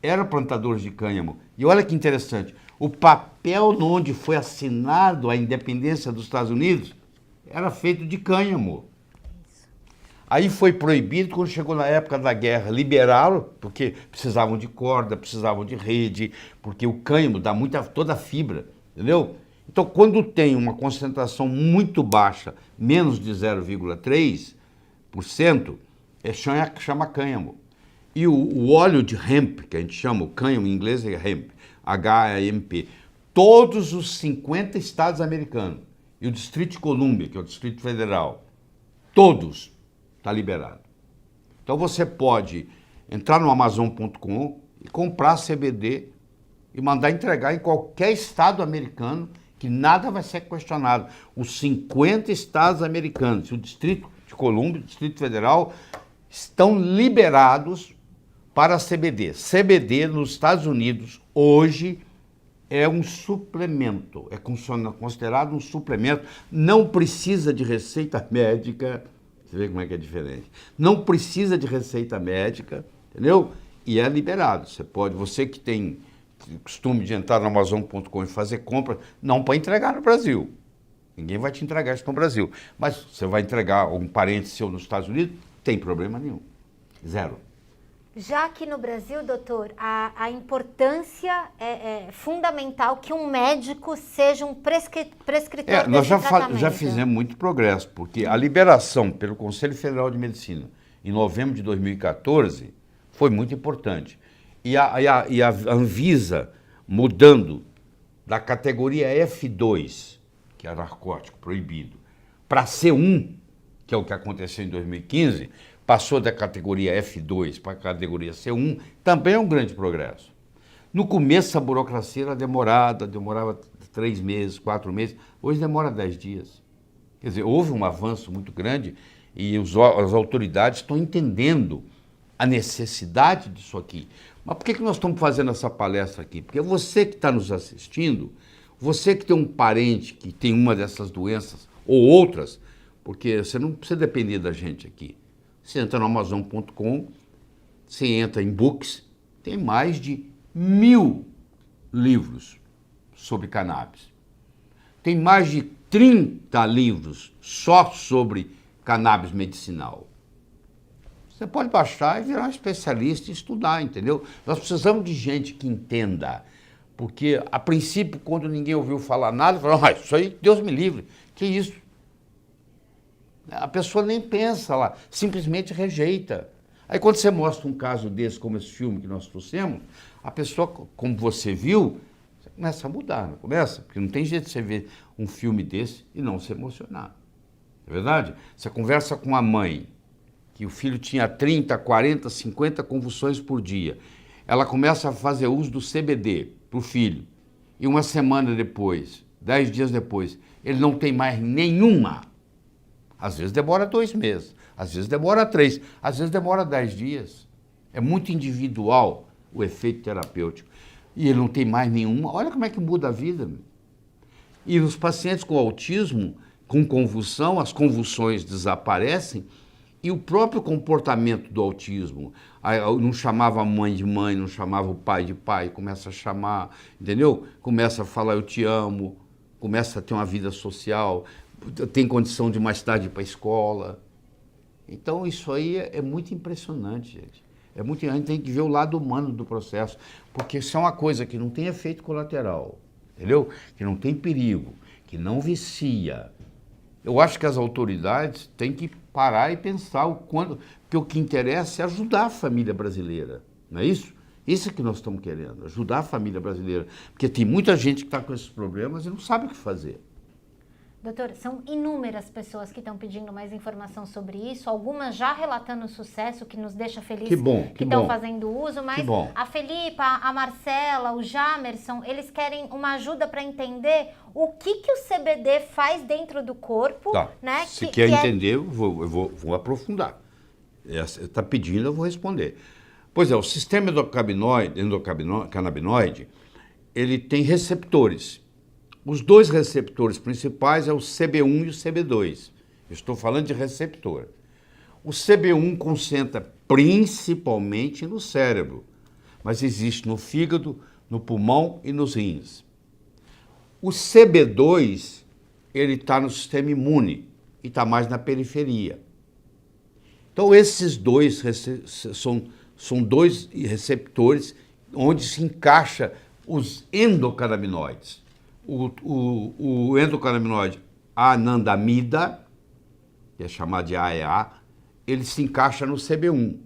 eram plantadores de cânhamo. E olha que interessante, o papel onde foi assinado a independência dos Estados Unidos era feito de cânhamo. Aí foi proibido, quando chegou na época da guerra, liberaram, porque precisavam de corda, precisavam de rede, porque o cânhamo dá toda a fibra, entendeu? Então, quando tem uma concentração muito baixa, menos de 0,3%, chama cânhamo. E o óleo de hemp, que a gente chama, o cânhamo em inglês é hemp, H-E-M-P, todos os 50 estados americanos, e o Distrito de Colômbia, que é o Distrito Federal, todos, está liberado. Então você pode entrar no Amazon.com e comprar CBD e mandar entregar em qualquer estado americano, que nada vai ser questionado. Os 50 estados americanos, o Distrito de Colômbia, o Distrito Federal, estão liberados para CBD. CBD nos Estados Unidos hoje é um suplemento, é considerado um suplemento, não precisa de receita médica, você vê como é que é diferente. Não precisa de receita médica, entendeu? E é liberado. Você que tem costume de entrar no Amazon.com e fazer compra, não para entregar no Brasil. Ninguém vai te entregar isso no Brasil. Mas você vai entregar um parente seu nos Estados Unidos, tem problema nenhum. Zero. Já aqui no Brasil, doutor, a importância é fundamental que um médico seja um prescritor Nós desse tratamento. já fizemos muito progresso, porque a liberação pelo Conselho Federal de Medicina em novembro de 2014 foi muito importante. E a Anvisa mudando da categoria F2, que é narcótico proibido, para C1, que é o que aconteceu em 2015, passou da categoria F2 para a categoria C1, também é um grande progresso. No começo a burocracia era demorava 3 meses, 4 meses, hoje demora 10 dias. Quer dizer, houve um avanço muito grande e as autoridades estão entendendo a necessidade disso aqui. Mas por que nós estamos fazendo essa palestra aqui? Porque você que está nos assistindo, você que tem um parente que tem uma dessas doenças ou outras, porque você não precisa depender da gente aqui. Você entra no Amazon.com, você entra em Books, tem mais de 1000 livros sobre cannabis. Tem mais de 30 livros só sobre cannabis medicinal. Você pode baixar e virar um especialista e estudar, entendeu? Nós precisamos de gente que entenda. Porque, a princípio, quando ninguém ouviu falar nada, falou, isso aí, Deus me livre. Que isso? A pessoa nem pensa lá, simplesmente rejeita. Aí quando você mostra um caso desse, como esse filme que nós trouxemos, a pessoa, como você viu, você começa a mudar, não começa? Porque não tem jeito de você ver um filme desse e não se emocionar. É verdade? Você conversa com a mãe, que o filho tinha 30, 40, 50 convulsões por dia. Ela começa a fazer uso do CBD para o filho. E uma semana depois, 10 dias depois, ele não tem mais nenhuma. Às vezes demora 2 meses, às vezes demora 3, às vezes demora 10 dias. É muito individual o efeito terapêutico. E ele não tem mais nenhuma. Olha como é que muda a vida. E nos pacientes com autismo, com convulsão, as convulsões desaparecem e o próprio comportamento do autismo. Não chamava a mãe de mãe, não chamava o pai de pai, começa a chamar, entendeu? Começa a falar eu te amo, começa a ter uma vida social, tem condição de mais tarde ir para a escola. Então isso aí é muito impressionante, gente. A gente tem que ver o lado humano do processo, porque isso é uma coisa que não tem efeito colateral, entendeu? Que não tem perigo, que não vicia. Eu acho que as autoridades têm que parar e pensar porque o que interessa é ajudar a família brasileira, não é isso? Isso é que nós estamos querendo, ajudar a família brasileira, porque tem muita gente que está com esses problemas e não sabe o que fazer. Doutor, são inúmeras pessoas que estão pedindo mais informação sobre isso, algumas já relatando sucesso, que nos deixa felizes que estão fazendo uso, mas a Felipa, a Marcela, o Jamerson, eles querem uma ajuda para entender o que o CBD faz dentro do corpo. Tá. Né? Se quer entender, eu vou aprofundar. Está pedindo, eu vou responder. Pois é, o sistema endocannabinoide, ele tem receptores. Os 2 receptores principais é o CB1 e o CB2. Eu estou falando de receptor. O CB1 concentra principalmente no cérebro, mas existe no fígado, no pulmão e nos rins. O CB2, ele está no sistema imune e está mais na periferia. Então, esses 2 são 2 receptores onde se encaixa os endocannabinoides. O endocannabinoide anandamida, que é chamado de AEA, ele se encaixa no CB1.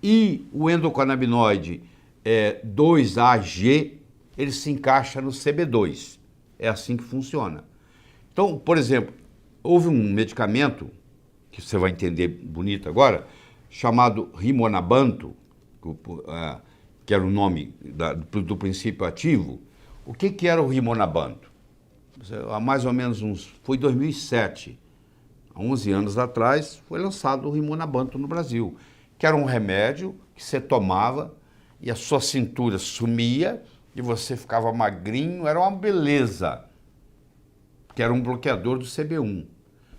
E o endocannabinoide 2-AG, ele se encaixa no CB2. É assim que funciona. Então, por exemplo, houve um medicamento, que você vai entender bonito agora, chamado Rimonabanto, que era o nome do princípio ativo. O que era o Rimonabanto? Há mais ou menos foi 2007, há 11 anos atrás, foi lançado o Rimonabanto no Brasil, que era um remédio que você tomava e a sua cintura sumia e você ficava magrinho, era uma beleza, que era um bloqueador do CB1.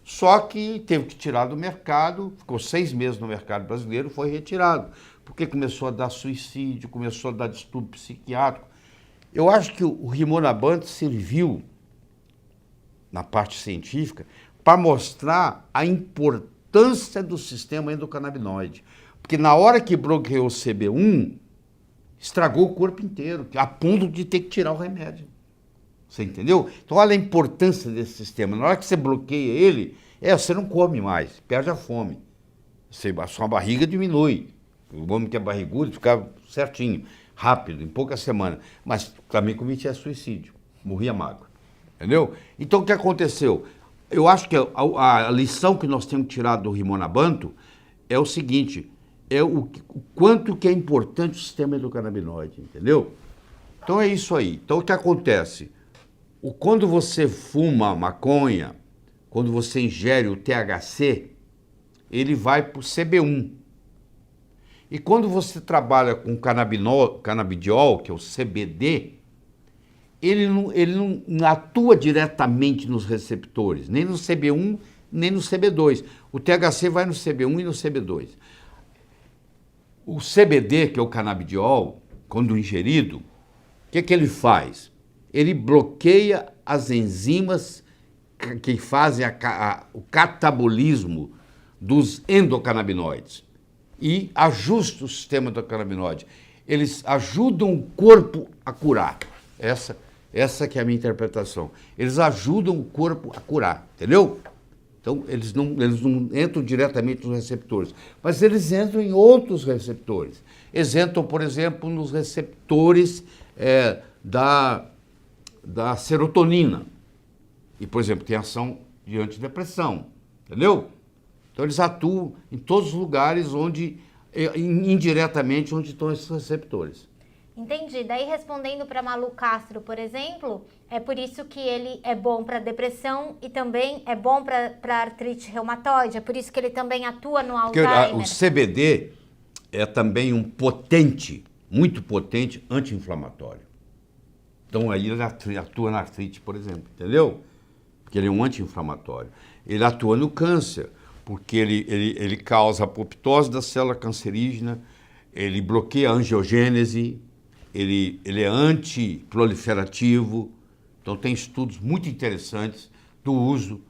Só que teve que tirar do mercado, ficou 6 meses no mercado brasileiro, foi retirado, porque começou a dar suicídio, começou a dar distúrbio psiquiátrico. Eu acho que o Rimonabanto serviu, na parte científica, para mostrar a importância do sistema endocannabinoide, Porque na hora que bloqueou o CB1, estragou o corpo inteiro, a ponto de ter que tirar o remédio. Você entendeu? Então olha a importância desse sistema. Na hora que você bloqueia ele, você não come mais, perde a fome. A sua barriga diminui. O homem que é barrigudo fica certinho, rápido, em poucas semanas. Mas também cometia suicídio, morria magro. Entendeu? Então o que aconteceu? Eu acho que a lição que nós temos que tirar do Rimonabanto é o seguinte, o quanto que é importante o sistema endocannabinoide, entendeu? Então é isso aí. Então o que acontece? Quando você fuma maconha, quando você ingere o THC, ele vai para o CB1. E quando você trabalha com canabidiol, que é o CBD, ele não atua diretamente nos receptores, nem no CB1, nem no CB2. O THC vai no CB1 e no CB2. O CBD, que é o canabidiol, quando ingerido, o que ele faz? Ele bloqueia as enzimas que fazem o catabolismo dos endocannabinoides e ajusta o sistema endocannabinoide. Eles ajudam o corpo a curar. Essa que é a minha interpretação. Eles ajudam o corpo a curar, entendeu? Então, eles não entram diretamente nos receptores, mas eles entram em outros receptores. Eles entram, por exemplo, nos receptores da serotonina. E, por exemplo, tem ação de antidepressão, entendeu? Então, eles atuam em todos os lugares indiretamente, onde estão esses receptores. Entendi. Daí, respondendo para Malu Castro, por exemplo, é por isso que ele é bom para depressão e também é bom para artrite reumatoide, é por isso que ele também atua no Alzheimer. O CBD é também um muito potente anti-inflamatório. Então aí ele atua na artrite, por exemplo, entendeu? Porque ele é um anti-inflamatório. Ele atua no câncer, porque ele causa apoptose da célula cancerígena, ele bloqueia a angiogênese, ele é antiproliferativo. Então tem estudos muito interessantes do uso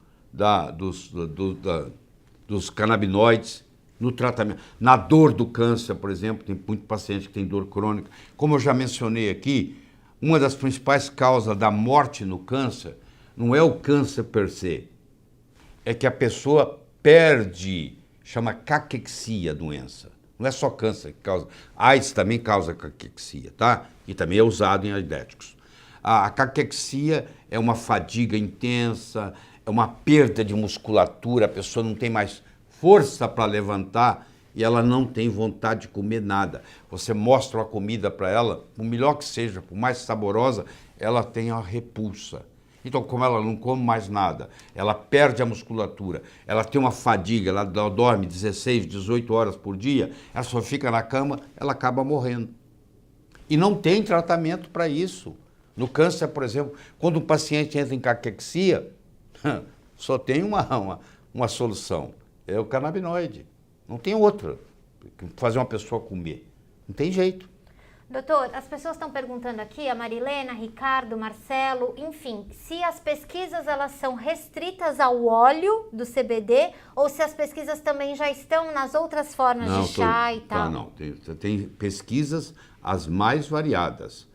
dos canabinoides no tratamento. Na dor do câncer, por exemplo, tem muito paciente que tem dor crônica. Como eu já mencionei aqui, uma das principais causas da morte no câncer não é o câncer per se, é que a pessoa perde, chama caquexia a doença. Não é só câncer que causa. AIDS também causa caquexia, tá? E também é usado em aidéticos. A caquexia é uma fadiga intensa, é uma perda de musculatura, a pessoa não tem mais força para levantar e ela não tem vontade de comer nada. Você mostra uma comida para ela, por melhor que seja, por mais saborosa, ela tem a repulsa. Então, como ela não come mais nada, ela perde a musculatura, ela tem uma fadiga, ela dorme 16, 18 horas por dia, ela só fica na cama, ela acaba morrendo. E não tem tratamento para isso. No câncer, por exemplo, quando um paciente entra em caquexia, só tem uma solução, é o canabinoide. Não tem outra, fazer uma pessoa comer. Não tem jeito. Doutor, as pessoas estão perguntando aqui, a Marilena, Ricardo, Marcelo, enfim, se as pesquisas elas são restritas ao óleo do CBD ou se as pesquisas também já estão nas outras formas de chá e tal. Não. Tem pesquisas as mais variadas.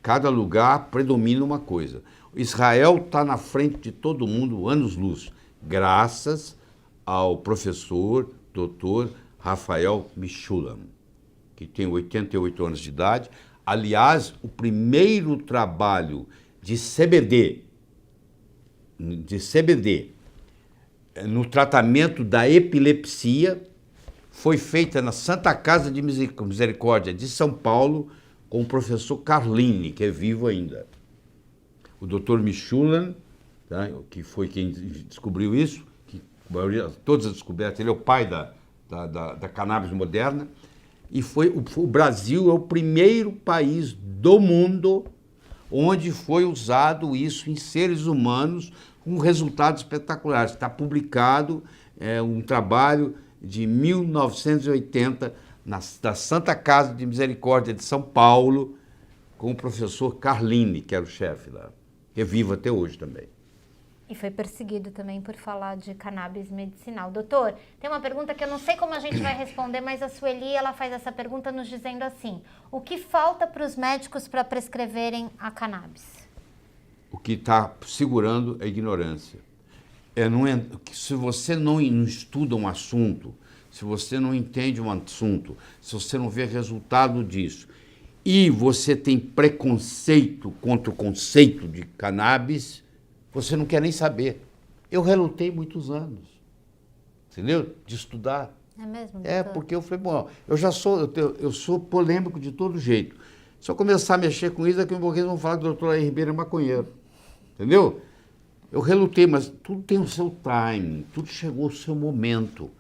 Cada lugar predomina uma coisa. Israel está na frente de todo mundo, anos-luz, graças ao professor, doutor Rafael Mishulam, que tem 88 anos de idade. Aliás, o primeiro trabalho de CBD no tratamento da epilepsia foi feita na Santa Casa de Misericórdia de São Paulo com o professor Carlini, que é vivo ainda. O doutor Mishulam, tá, que foi quem descobriu isso, todas as descobertas, ele é o pai da cannabis moderna. E o Brasil é o primeiro país do mundo onde foi usado isso em seres humanos com resultados espetaculares. Está publicado um trabalho de 1980 da Santa Casa de Misericórdia de São Paulo com o professor Carlini, que era o chefe lá, que é vivo até hoje também. E foi perseguido também por falar de cannabis medicinal. Doutor, tem uma pergunta que eu não sei como a gente vai responder, mas a Sueli, ela faz essa pergunta nos dizendo assim: o que falta para os médicos para prescreverem a cannabis? O que está segurando é a ignorância. Se você não estuda um assunto, se você não entende um assunto, se você não vê resultado disso, e você tem preconceito contra o conceito de cannabis, você não quer nem saber. Eu relutei muitos anos, entendeu? De estudar. É mesmo, doutor? É, porque eu falei, bom, eu sou polêmico de todo jeito. Se eu começar a mexer com isso, daqui a pouco eles vão falar que o doutor Laí Ribeiro é maconheiro. Entendeu? Eu relutei, mas tudo tem o seu time, tudo chegou ao seu momento.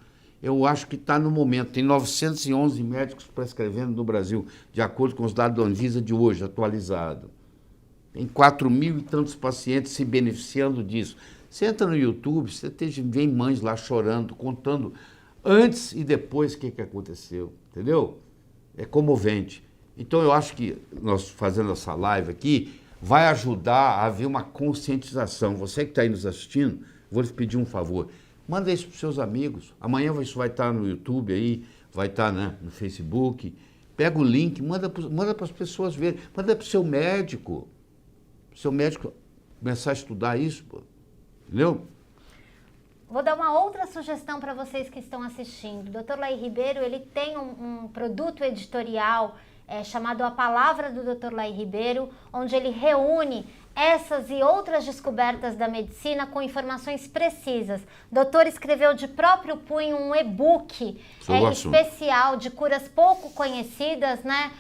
Eu acho que está no momento. Tem 911 médicos prescrevendo no Brasil, de acordo com os dados da Anvisa de hoje, atualizado. Tem 4.000 e tantos pacientes se beneficiando disso. Você entra no YouTube, você vê mães lá chorando, contando antes e depois o que aconteceu, entendeu? É comovente. Então eu acho que nós fazendo essa live aqui vai ajudar a haver uma conscientização. Você que está aí nos assistindo, vou lhe pedir um favor. Manda isso para os seus amigos. Amanhã isso vai estar no YouTube aí, vai estar, né, no Facebook. Pega o link, manda para as pessoas verem. Manda para o seu médico. Seu médico começar a estudar isso, pô. Entendeu? Vou dar uma outra sugestão para vocês que estão assistindo. O Dr. Laí Ribeiro, ele tem um produto editorial chamado A Palavra do Dr. Laí Ribeiro, onde ele reúne essas e outras descobertas da medicina com informações precisas. O doutor escreveu de próprio punho um e-book especial de curas pouco conhecidas, né?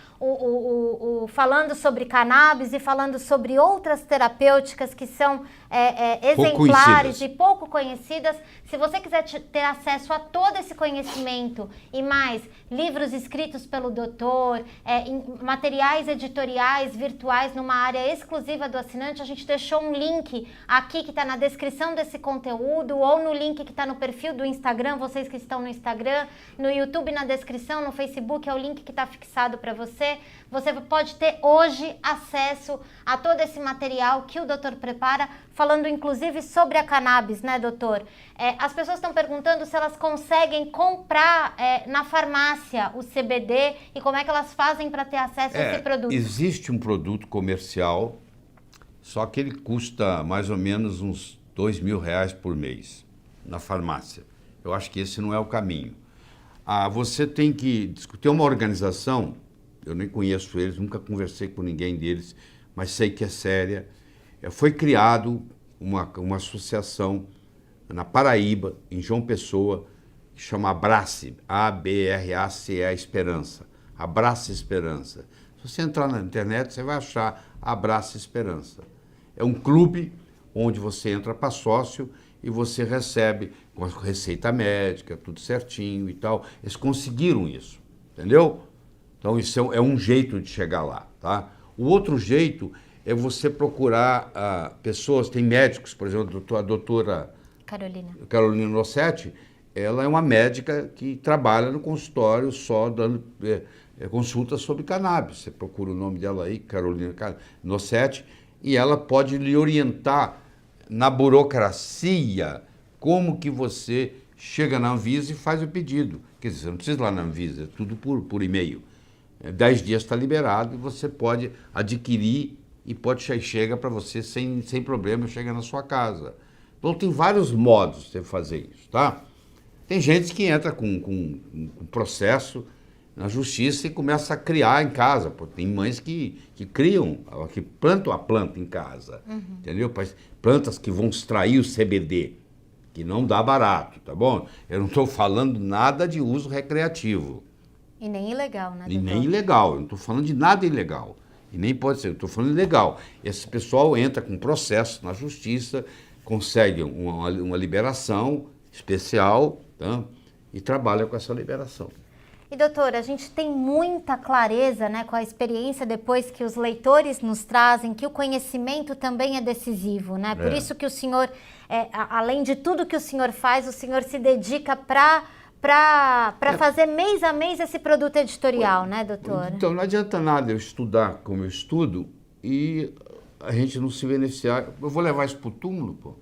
Falando sobre cannabis e falando sobre outras terapêuticas que são exemplares e pouco conhecidas. Se você quiser ter acesso a todo esse conhecimento e mais livros escritos pelo doutor, materiais editoriais virtuais numa área exclusiva do assinante, a gente deixou um link aqui que está na descrição desse conteúdo ou no link que está no perfil do Instagram, vocês que estão no Instagram, no YouTube na descrição, no Facebook é o link que está fixado para você. Você pode ter hoje acesso a todo esse material que o doutor prepara, falando inclusive sobre a cannabis, né, doutor? As pessoas estão perguntando se elas conseguem comprar na farmácia o CBD e como é que elas fazem para ter acesso a esse produto. Existe um produto comercial, só que ele custa mais ou menos uns R$2.000 por mês na farmácia. Eu acho que esse não é o caminho. Você tem que discutir uma organização. Eu nem conheço eles, nunca conversei com ninguém deles, mas sei que é séria. Foi criado uma associação na Paraíba, em João Pessoa, que chama Abrace, A-B-R-A-C-E, Esperança. Abrace Esperança. Se você entrar na internet, você vai achar Abrace Esperança. É um clube onde você entra para sócio e você recebe com receita médica, tudo certinho e tal. Eles conseguiram isso, entendeu? Então, isso é um jeito de chegar lá, tá? O outro jeito é você procurar pessoas, tem médicos, por exemplo, a doutora Carolina Rossetti, ela é uma médica que trabalha no consultório só dando consultas sobre cannabis. Você procura o nome dela aí, Carolina Rossetti, e ela pode lhe orientar na burocracia como que você chega na Anvisa e faz o pedido. Quer dizer, você não precisa ir lá na Anvisa, é tudo por e-mail. 10 dias está liberado e você pode adquirir e chega para você sem problema, chega na sua casa. Então tem vários modos de você fazer isso, tá? Tem gente que entra com processo na justiça e começa a criar em casa. Pô, tem mães que criam, que plantam a planta em casa, entendeu? Plantas que vão extrair o CBD, que não dá barato, tá bom? Eu não estou falando nada de uso recreativo. E nem ilegal, né, doutor? E nem ilegal, eu não estou falando de nada ilegal. E nem pode ser, eu estou falando legal. Esse pessoal entra com processo na justiça, consegue uma liberação especial, tá? E trabalha com essa liberação. E doutora, a gente tem muita clareza, né, com a experiência depois que os leitores nos trazem, que o conhecimento também é decisivo, né? Por isso que o senhor, além de tudo que o senhor faz, o senhor se dedica para fazer mês a mês esse produto editorial, né, doutor? Então, não adianta nada eu estudar como eu estudo e a gente não se beneficiar. Eu vou levar isso para o túmulo, pô.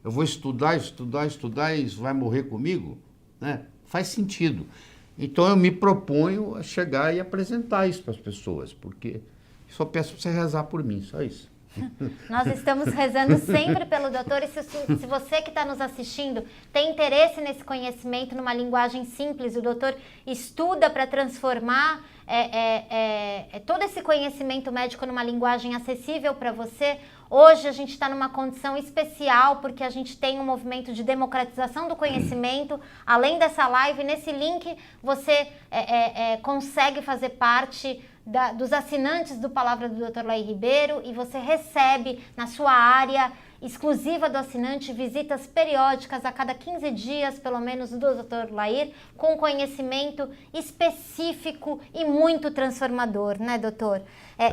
Eu vou estudar e isso vai morrer comigo? Né? Faz sentido. Então eu me proponho a chegar e apresentar isso para as pessoas, porque só peço para você rezar por mim, só isso. Nós estamos rezando sempre pelo doutor, e se você que está nos assistindo tem interesse nesse conhecimento, numa linguagem simples, o doutor estuda para transformar todo esse conhecimento médico numa linguagem acessível para você. Hoje a gente está numa condição especial porque a gente tem um movimento de democratização do conhecimento. Além dessa live, nesse link você consegue fazer parte dos assinantes do Palavra do Dr. Lair Ribeiro, e você recebe na sua área exclusiva do assinante visitas periódicas a cada 15 dias, pelo menos, do Dr. Lair, com conhecimento específico e muito transformador, né, doutor?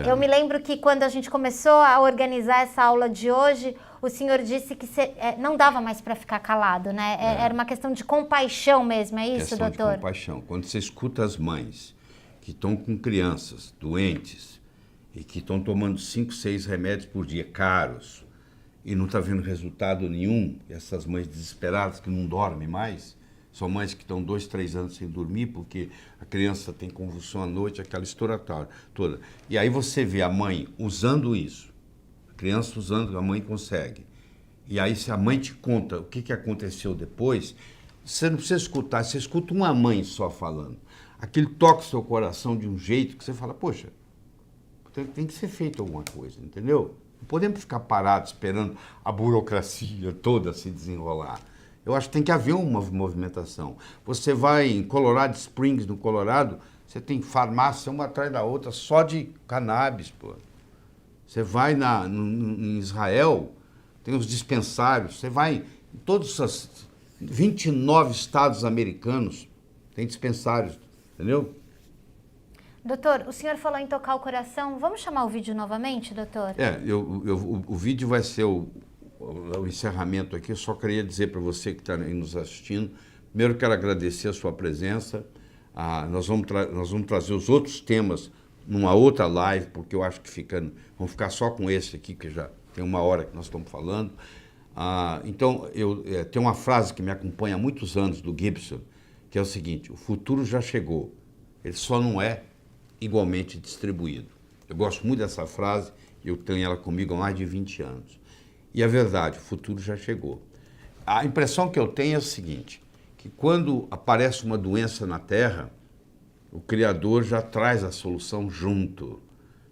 Eu me lembro que quando a gente começou a organizar essa aula de hoje, o senhor disse que não dava mais para ficar calado, né? Era uma questão de compaixão mesmo, é isso, doutor? Questão de compaixão. Quando você escuta as mães que estão com crianças doentes e que estão tomando 5, 6 remédios por dia, caros, e não está vendo resultado nenhum, e essas mães desesperadas que não dormem mais, são mães que estão 2, 3 anos sem dormir porque a criança tem convulsão à noite, aquela história toda. E aí você vê a mãe usando isso, a criança usando, a mãe consegue. E aí se a mãe te conta o que aconteceu depois, você não precisa escutar, você escuta uma mãe só falando. Aquilo toca o seu coração de um jeito que você fala, poxa, tem que ser feito alguma coisa, entendeu? Não podemos ficar parados esperando a burocracia toda se desenrolar. Eu acho que tem que haver uma movimentação. Você vai em Colorado Springs, no Colorado, você tem farmácia uma atrás da outra só de cannabis, pô. Você vai em Israel, tem os dispensários. Você vai em todos os 29 estados americanos, tem dispensários, entendeu? Doutor, o senhor falou em tocar o coração. Vamos chamar o vídeo novamente, doutor? O vídeo vai ser o encerramento aqui. Eu só queria dizer para você que está aí nos assistindo, primeiro quero agradecer a sua presença. Nós vamos trazer os outros temas numa outra live, porque eu acho que vamos ficar só com esse aqui, que já tem 1 hora que nós estamos falando. Então, tem uma frase que me acompanha há muitos anos do Gibson, que é o seguinte: o futuro já chegou, ele só não é igualmente distribuído. Eu gosto muito dessa frase, eu tenho ela comigo há mais de 20 anos. E é verdade, o futuro já chegou. A impressão que eu tenho é o seguinte, que quando aparece uma doença na Terra, o Criador já traz a solução junto.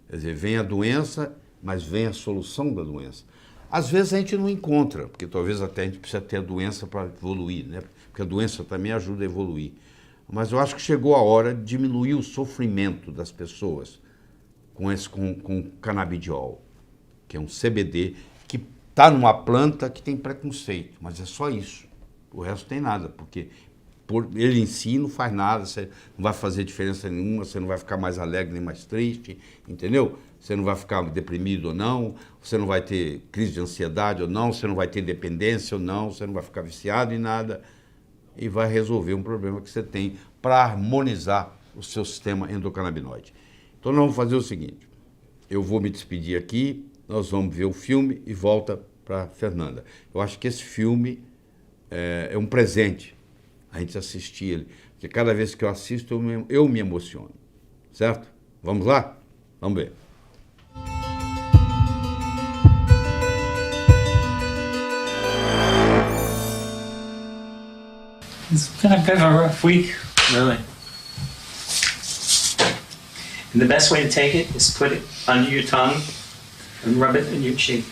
Quer dizer, vem a doença, mas vem a solução da doença. Às vezes a gente não encontra, porque talvez até a gente precisa ter a doença para evoluir, né? Porque a doença também ajuda a evoluir. Mas eu acho que chegou a hora de diminuir o sofrimento das pessoas com canabidiol, que é um CBD, que está numa planta que tem preconceito, mas é só isso. O resto tem nada, porque ele em si não faz nada, você não vai fazer diferença nenhuma, você não vai ficar mais alegre nem mais triste, entendeu? Você não vai ficar deprimido ou não, você não vai ter crise de ansiedade ou não, você não vai ter dependência ou não, você não vai ficar viciado em nada, e vai resolver um problema que você tem para harmonizar o seu sistema endocannabinoide. Então nós vamos fazer o seguinte, eu vou me despedir aqui, nós vamos ver o filme e volta para Fernanda. Eu acho que esse filme é um presente a gente assistir ele, porque cada vez que eu assisto eu me emociono, certo? Vamos lá? Vamos ver. It's been a bit of a rough week, really. And the best way to take it is put it under your tongue and rub it in your cheek.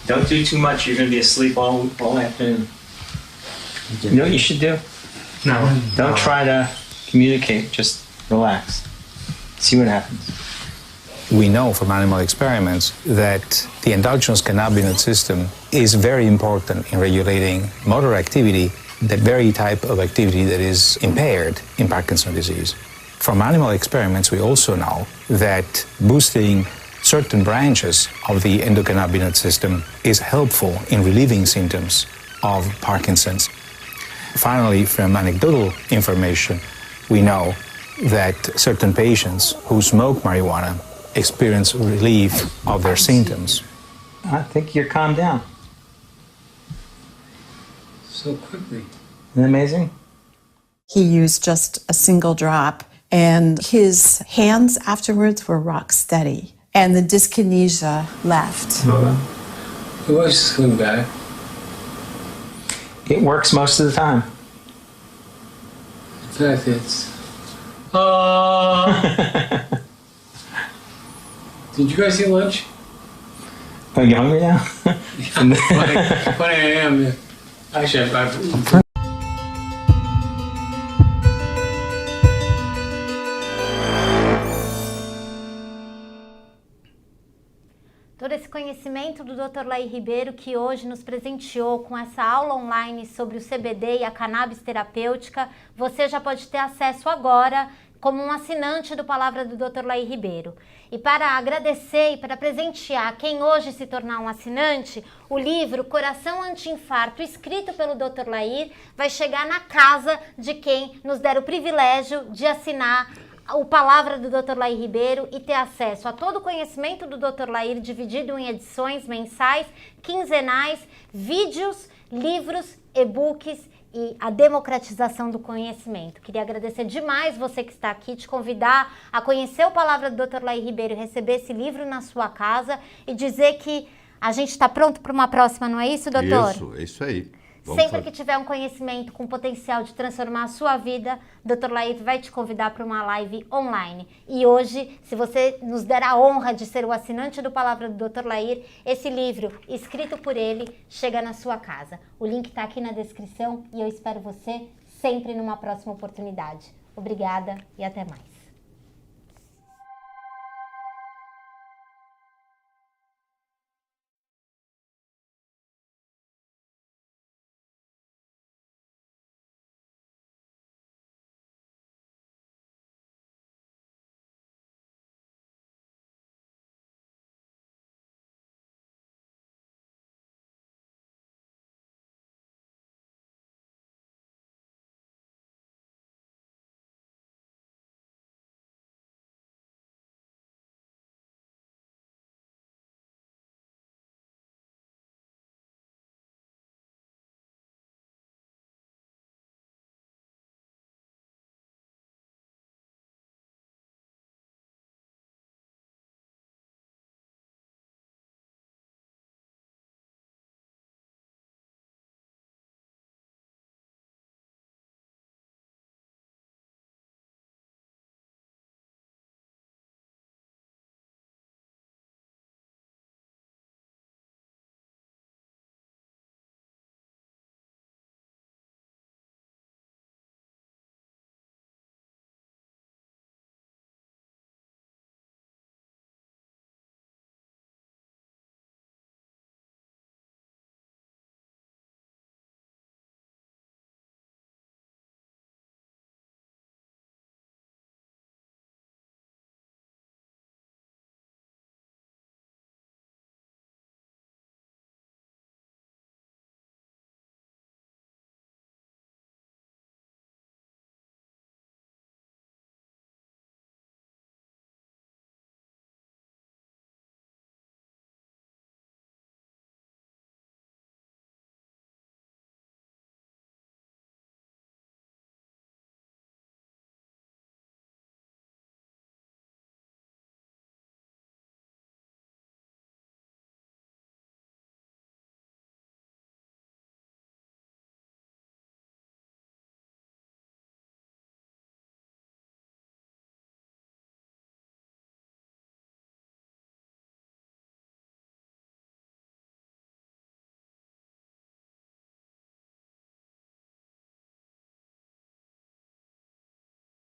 Don't do too much, you're going to be asleep all afternoon. You know what you should do? No. Don't try to communicate, just relax. See what happens. We know from animal experiments that the endogenous cannabinoid system is very important in regulating motor activity, that very type of activity that is impaired in Parkinson's disease. From animal experiments, we also know that boosting certain branches of the endocannabinoid system is helpful in relieving symptoms of Parkinson's. Finally, from anecdotal information, we know that certain patients who smoke marijuana experience relief of their symptoms. I think you're calmed down. So quickly. Isn't that amazing? He used just a single drop, and his hands afterwards were rock steady, and the dyskinesia left. The voice is coming back. It works most of the time. In fact, it's. Did you guys eat lunch? Are you hungry now? Funny I am. Actually, I've todo esse conhecimento do Dr. Laí Ribeiro, que hoje nos presenteou com essa aula online sobre o CBD e a cannabis terapêutica, você já pode ter acesso agora como um assinante do Palavra do Dr. Laí Ribeiro. E para agradecer e para presentear quem hoje se tornar um assinante, o livro Coração Anti-Infarto, escrito pelo Dr. Laí, vai chegar na casa de quem nos der o privilégio de assinar o Palavra do Dr. Laí Ribeiro e ter acesso a todo o conhecimento do Dr. Laí, dividido em edições mensais, quinzenais, vídeos, livros, e-books e a democratização do conhecimento. Queria agradecer demais você que está aqui, te convidar a conhecer o Palavra do Dr. Laí Ribeiro, receber esse livro na sua casa e dizer que a gente está pronto para uma próxima, não é isso, doutor? Isso, é isso aí. Sempre que tiver um conhecimento com potencial de transformar a sua vida, Dr. Laí vai te convidar para uma live online. E hoje, se você nos der a honra de ser o assinante do Palavra do Dr. Laí, esse livro, escrito por ele, chega na sua casa. O link está aqui na descrição e eu espero você sempre numa próxima oportunidade. Obrigada e até mais.